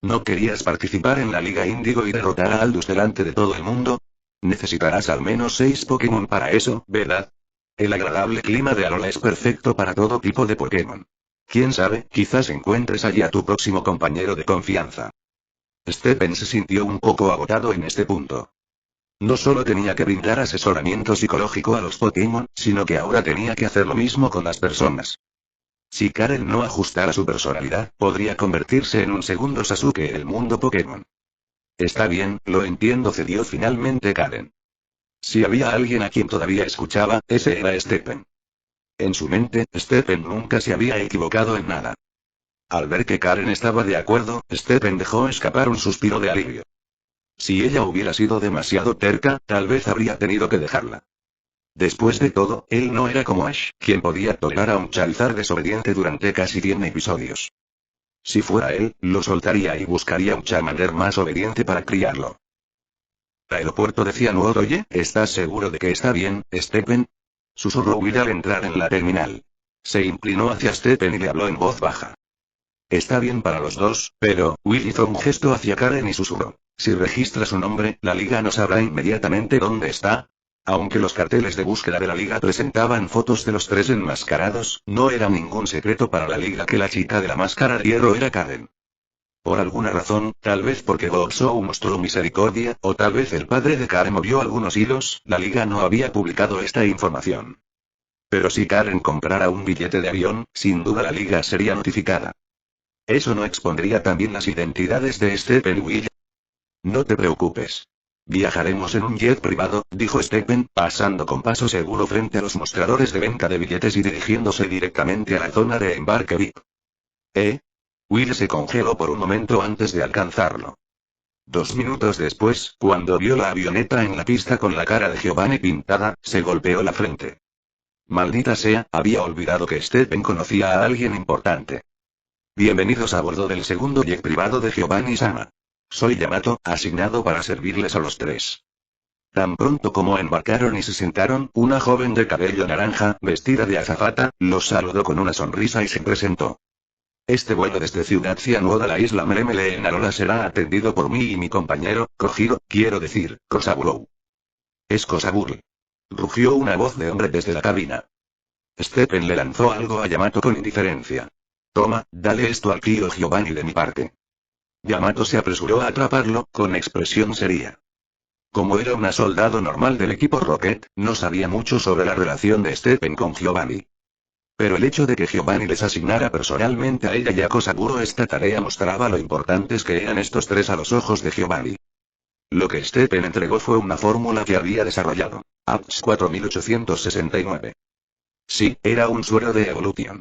¿No querías participar en la Liga Índigo y derrotar a Aldous delante de todo el mundo? Necesitarás al menos 6 Pokémon para eso, ¿verdad? El agradable clima de Alola es perfecto para todo tipo de Pokémon. Quién sabe, quizás encuentres allí a tu próximo compañero de confianza. Stephen se sintió un poco agotado en este punto. No solo tenía que brindar asesoramiento psicológico a los Pokémon, sino que ahora tenía que hacer lo mismo con las personas. Si Karen no ajustara su personalidad, podría convertirse en un segundo Sasuke en el mundo Pokémon. Está bien, lo entiendo, cedió finalmente Karen. Si había alguien a quien todavía escuchaba, ese era Stephen. En su mente, Stephen nunca se había equivocado en nada. Al ver que Karen estaba de acuerdo, Stephen dejó escapar un suspiro de alivio. Si ella hubiera sido demasiado terca, tal vez habría tenido que dejarla. Después de todo, él no era como Ash, quien podía tolerar a un Charizard desobediente durante casi 100 episodios. Si fuera él, lo soltaría y buscaría un Charmander más obediente para criarlo. Aeropuerto de Cianwood. Oye, ¿estás seguro de que está bien, Stephen? Susurró Will al entrar en la terminal. Se inclinó hacia Stephen y le habló en voz baja. Está bien para los dos, pero, Will hizo un gesto hacia Karen y susurró. Si registra su nombre, la liga no sabrá inmediatamente dónde está. Aunque los carteles de búsqueda de la liga presentaban fotos de los tres enmascarados, no era ningún secreto para la liga que la chica de la máscara de hierro era Karen. Por alguna razón, tal vez porque Bob Show mostró misericordia, o tal vez el padre de Karen movió algunos hilos, la liga no había publicado esta información. Pero si Karen comprara un billete de avión, sin duda la liga sería notificada. ¿Eso no expondría también las identidades de Stephen y Will? No te preocupes. Viajaremos en un jet privado, dijo Stephen, pasando con paso seguro frente a los mostradores de venta de billetes y dirigiéndose directamente a la zona de embarque VIP. Will se congeló por un momento antes de alcanzarlo. 2 minutos después, cuando vio la avioneta en la pista con la cara de Giovanni pintada, se golpeó la frente. Maldita sea, había olvidado que Stephen conocía a alguien importante. Bienvenidos a bordo del segundo jet privado de Giovanni-sama. Soy Yamato, asignado para servirles a los tres. Tan pronto como embarcaron y se sentaron, una joven de cabello naranja, vestida de azafata, los saludó con una sonrisa y se presentó. Este vuelo desde Ciudad Cianwood a la isla Melemele en Alola será atendido por mí y mi compañero, Kojiro, quiero decir, Kosaburo. Es Kosaburo. Rugió una voz de hombre desde la cabina. Stephen le lanzó algo a Yamato con indiferencia. Toma, dale esto al tío Giovanni de mi parte. Yamato se apresuró a atraparlo, con expresión seria. Como era una soldado normal del equipo Rocket, no sabía mucho sobre la relación de Stephen con Giovanni. Pero el hecho de que Giovanni les asignara personalmente a ella y a Kosaburo esta tarea mostraba lo importantes que eran estos tres a los ojos de Giovanni. Lo que Stephen entregó fue una fórmula que había desarrollado. APS 4869. Sí, era un suero de Evolution.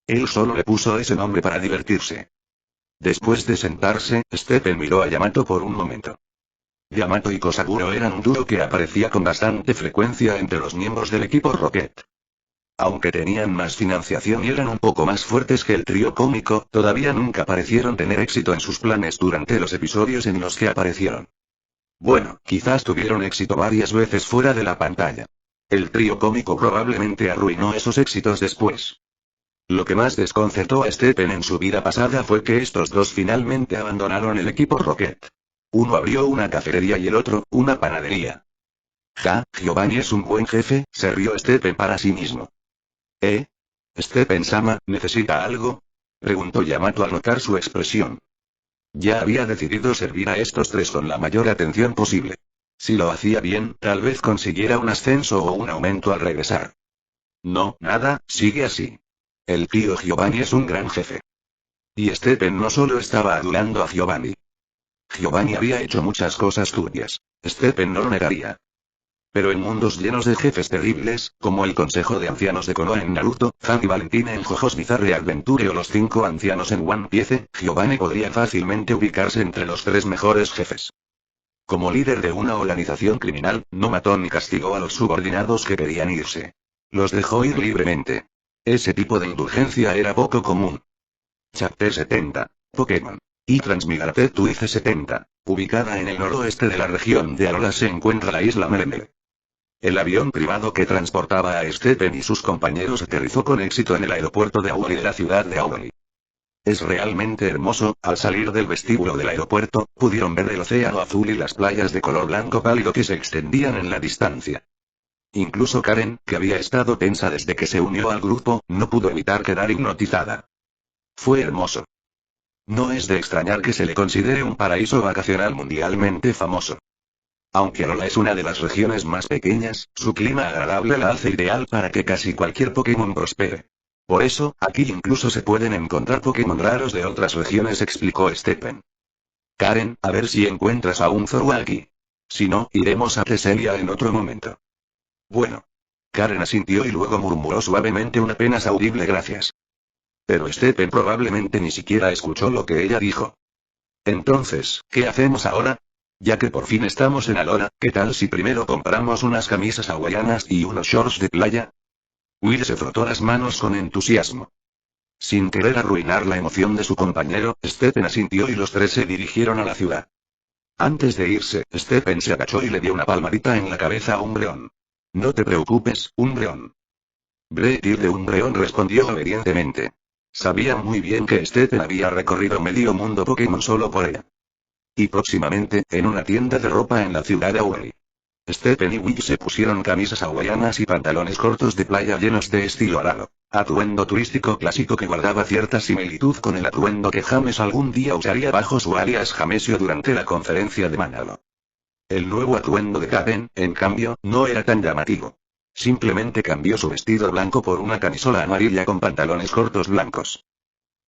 Él solo le puso ese nombre para divertirse. Después de sentarse, Stephen miró a Yamato por un momento. Yamato y Kosaburo eran un dúo que aparecía con bastante frecuencia entre los miembros del equipo Rocket. Aunque tenían más financiación y eran un poco más fuertes que el trío cómico, todavía nunca parecieron tener éxito en sus planes durante los episodios en los que aparecieron. Bueno, quizás tuvieron éxito varias veces fuera de la pantalla. El trío cómico probablemente arruinó esos éxitos después. Lo que más desconcertó a Stephen en su vida pasada fue que estos dos finalmente abandonaron el equipo Rocket. Uno abrió una cafetería y el otro, una panadería. Giovanni es un buen jefe, se rió Stephen para sí mismo. Stephen-sama, ¿necesita algo? Preguntó Yamato al notar su expresión. Ya había decidido servir a estos tres con la mayor atención posible. Si lo hacía bien, tal vez consiguiera un ascenso o un aumento al regresar. No, nada, sigue así. El tío Giovanni es un gran jefe. Y Stephen no solo estaba adulando a Giovanni. Giovanni había hecho muchas cosas turbias. Stephen no lo negaría. Pero en mundos llenos de jefes terribles, como el Consejo de Ancianos de Konoha en Naruto, Han y Valentina en JoJo's Bizarre Adventure o los 5 ancianos en One Piece, Giovanni podría fácilmente ubicarse entre los 3 mejores jefes. Como líder de una organización criminal, no mató ni castigó a los subordinados que querían irse. Los dejó ir libremente. Ese tipo de indulgencia era poco común. Chapter 70. Pokémon. Y Transmigrate to IC 70. Ubicada en el noroeste de la región de Alola se encuentra la isla Melemele. El avión privado que transportaba a Stephen y sus compañeros aterrizó con éxito en el aeropuerto de Auli de la ciudad de Auli. Es realmente hermoso. Al salir del vestíbulo del aeropuerto, pudieron ver el océano azul y las playas de color blanco pálido que se extendían en la distancia. Incluso Karen, que había estado tensa desde que se unió al grupo, no pudo evitar quedar hipnotizada. Fue hermoso. No es de extrañar que se le considere un paraíso vacacional mundialmente famoso. Aunque Alola es una de las regiones más pequeñas, su clima agradable la hace ideal para que casi cualquier Pokémon prospere. Por eso, aquí incluso se pueden encontrar Pokémon raros de otras regiones, explicó Stephen. Karen, a ver si encuentras a un Zorua aquí. Si no, iremos a Teselia en otro momento. Bueno. Karen asintió y luego murmuró suavemente un apenas audible gracias. Pero Stephen probablemente ni siquiera escuchó lo que ella dijo. Entonces, ¿qué hacemos ahora? Ya que por fin estamos en Alola, ¿qué tal si primero compramos unas camisas hawaianas y unos shorts de playa? Will se frotó las manos con entusiasmo. Sin querer arruinar la emoción de su compañero, Stephen asintió y los tres se dirigieron a la ciudad. Antes de irse, Stephen se agachó y le dio una palmadita en la cabeza a Umbreon. No te preocupes, Umbreon. Bretil de Umbreon respondió obedientemente. Sabía muy bien que Stephen había recorrido medio mundo Pokémon solo por ella. Y próximamente, en una tienda de ropa en la ciudad de Auli. Stephen y Will se pusieron camisas hawaianas y pantalones cortos de playa llenos de estilo arado. Atuendo turístico clásico que guardaba cierta similitud con el atuendo que James algún día usaría bajo su alias Jamesio durante la conferencia de Manalo. El nuevo atuendo de Karen, en cambio, no era tan llamativo. Simplemente cambió su vestido blanco por una camisola amarilla con pantalones cortos blancos.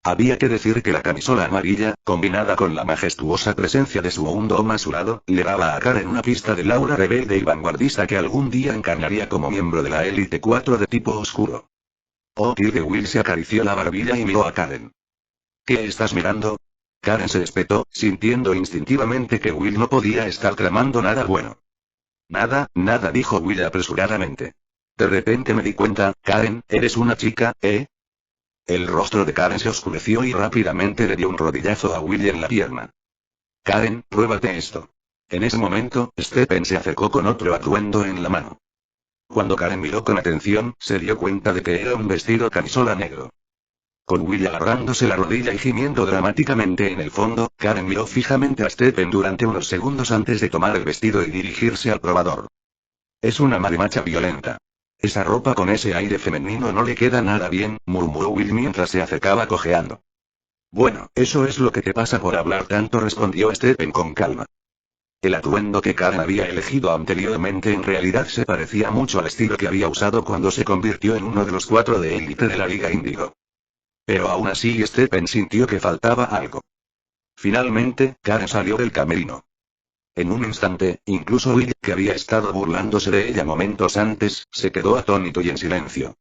Había que decir que la camisola amarilla, combinada con la majestuosa presencia de su Houndoom azulado, le daba a Karen una pista del aura rebelde y vanguardista que algún día encarnaría como miembro de la élite 4 de tipo oscuro. Tío Will se acarició la barbilla y miró a Karen. ¿Qué estás mirando? Karen se espetó, sintiendo instintivamente que Will no podía estar tramando nada bueno. Nada, nada, dijo Will apresuradamente. De repente me di cuenta, Karen, ¿eres una chica, El rostro de Karen se oscureció y rápidamente le dio un rodillazo a Will en la pierna. Karen, pruébate esto. En ese momento, Stephen se acercó con otro atuendo en la mano. Cuando Karen miró con atención, se dio cuenta de que era un vestido camisola negro. Con Will agarrándose la rodilla y gimiendo dramáticamente en el fondo, Karen miró fijamente a Stephen durante unos segundos antes de tomar el vestido y dirigirse al probador. Es una marimacha violenta. Esa ropa con ese aire femenino no le queda nada bien, murmuró Will mientras se acercaba cojeando. Bueno, eso es lo que te pasa por hablar tanto, respondió Stephen con calma. El atuendo que Karen había elegido anteriormente en realidad se parecía mucho al estilo que había usado cuando se convirtió en uno de los 4 de élite de la Liga Índigo. Pero aún así Stephen sintió que faltaba algo. Finalmente, Karen salió del camerino. En un instante, incluso Will, que había estado burlándose de ella momentos antes, se quedó atónito y en silencio.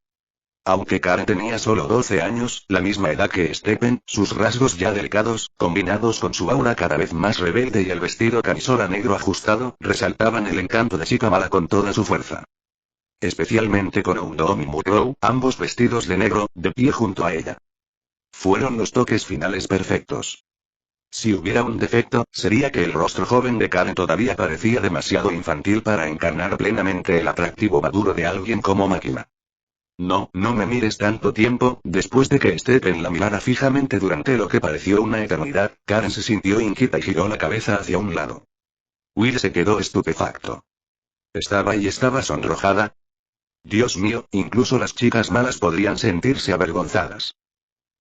Aunque Karen tenía solo 12 años, la misma edad que Stephen, sus rasgos ya delicados, combinados con su aura cada vez más rebelde y el vestido camisola negro ajustado, resaltaban el encanto de chica mala con toda su fuerza. Especialmente con Houndoom y Murkrow, ambos vestidos de negro, de pie junto a ella. Fueron los toques finales perfectos. Si hubiera un defecto, sería que el rostro joven de Karen todavía parecía demasiado infantil para encarnar plenamente el atractivo maduro de alguien como Máquina. No, no me mires tanto tiempo. Después de que Stephen la mirara fijamente durante lo que pareció una eternidad, Karen se sintió inquieta y giró la cabeza hacia un lado. Will se quedó estupefacto. Estaba sonrojada. Dios mío, incluso las chicas malas podrían sentirse avergonzadas.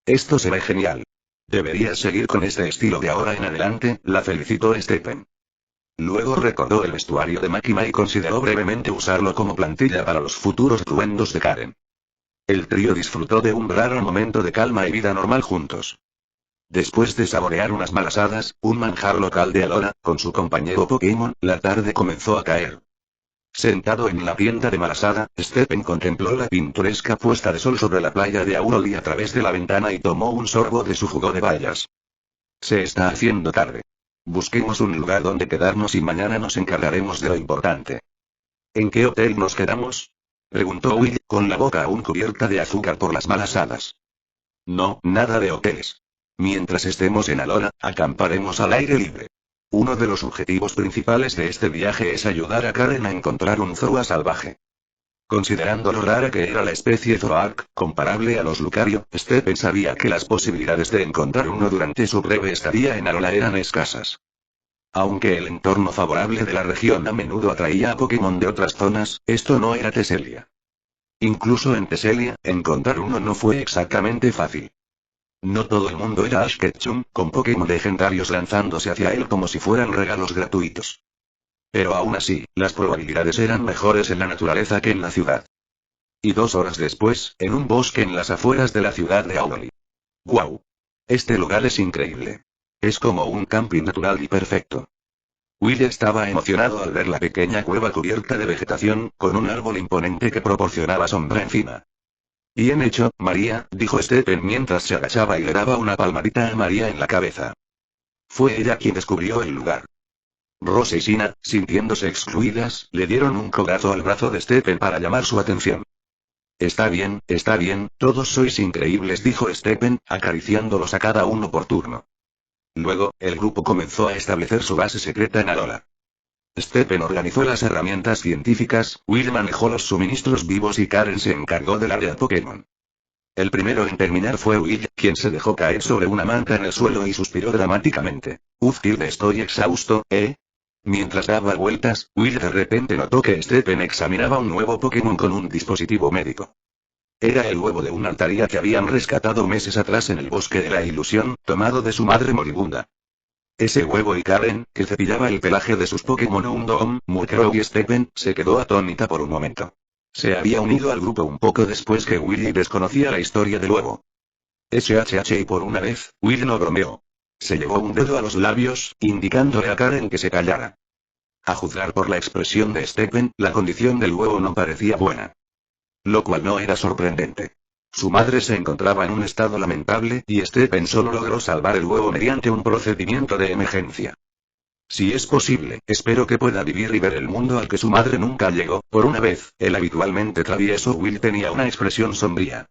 Esto se ve genial. Deberías seguir con este estilo de ahora en adelante, la felicitó Stephen. Luego recordó el vestuario de Makima y consideró brevemente usarlo como plantilla para los futuros atuendos de Karen. El trío disfrutó de un raro momento de calma y vida normal juntos. Después de saborear unas malasadas, un manjar local de Alola, con su compañero Pokémon, la tarde comenzó a caer. Sentado en la tienda de malasada, Stephen contempló la pintoresca puesta de sol sobre la playa de Auroli a través de la ventana y tomó un sorbo de su jugo de bayas. Se está haciendo tarde. Busquemos un lugar donde quedarnos y mañana nos encargaremos de lo importante. ¿En qué hotel nos quedamos?, preguntó Will, con la boca aún cubierta de azúcar por las malasadas. No, nada de hoteles. Mientras estemos en Alola, acamparemos al aire libre. Uno de los objetivos principales de este viaje es ayudar a Karen a encontrar un Zorua salvaje. Considerando lo rara que era la especie Zoroark, comparable a los Lucario, Stephen sabía que las posibilidades de encontrar uno durante su breve estadía en Alola eran escasas. Aunque el entorno favorable de la región a menudo atraía a Pokémon de otras zonas, esto no era Teselia. Incluso en Teselia, encontrar uno no fue exactamente fácil. No todo el mundo era Ash Ketchum, con Pokémon legendarios lanzándose hacia él como si fueran regalos gratuitos. Pero aún así, las probabilidades eran mejores en la naturaleza que en la ciudad. Y 2 horas después, en un bosque en las afueras de la ciudad de Auroli. ¡Guau! Este lugar es increíble. Es como un camping natural y perfecto. Will estaba emocionado al ver la pequeña cueva cubierta de vegetación, con un árbol imponente que proporcionaba sombra encima. Bien hecho, María, dijo Stephen mientras se agachaba y le daba una palmadita a María en la cabeza. Fue ella quien descubrió el lugar. Rose y Sina, sintiéndose excluidas, le dieron un codazo al brazo de Stephen para llamar su atención. Está bien, todos sois increíbles, dijo Stephen, acariciándolos a cada uno por turno. Luego, el grupo comenzó a establecer su base secreta en Alola. Stephen organizó las herramientas científicas, Will manejó los suministros vivos y Karen se encargó del área Pokémon. El primero en terminar fue Will, quien se dejó caer sobre una manta en el suelo y suspiró dramáticamente. Estoy exhausto, ¿eh? Mientras daba vueltas, Will de repente notó que Stephen examinaba un nuevo Pokémon con un dispositivo médico. Era el huevo de una altaría que habían rescatado meses atrás en el bosque de la ilusión, tomado de su madre moribunda. Ese huevo y Karen, que cepillaba el pelaje de sus Pokémon Undom, Murkrow y Stephen, se quedó atónita por un momento. Se había unido al grupo un poco después que Willy desconocía la historia del huevo. Y por una vez, Will no bromeó. Se llevó un dedo a los labios, indicándole a Karen que se callara. A juzgar por la expresión de Stephen, la condición del huevo no parecía buena. Lo cual no era sorprendente. Su madre se encontraba en un estado lamentable, y Stephen solo logró salvar el huevo mediante un procedimiento de emergencia. Si es posible, espero que pueda vivir y ver el mundo al que su madre nunca llegó. Por una vez, el habitualmente travieso Will tenía una expresión sombría.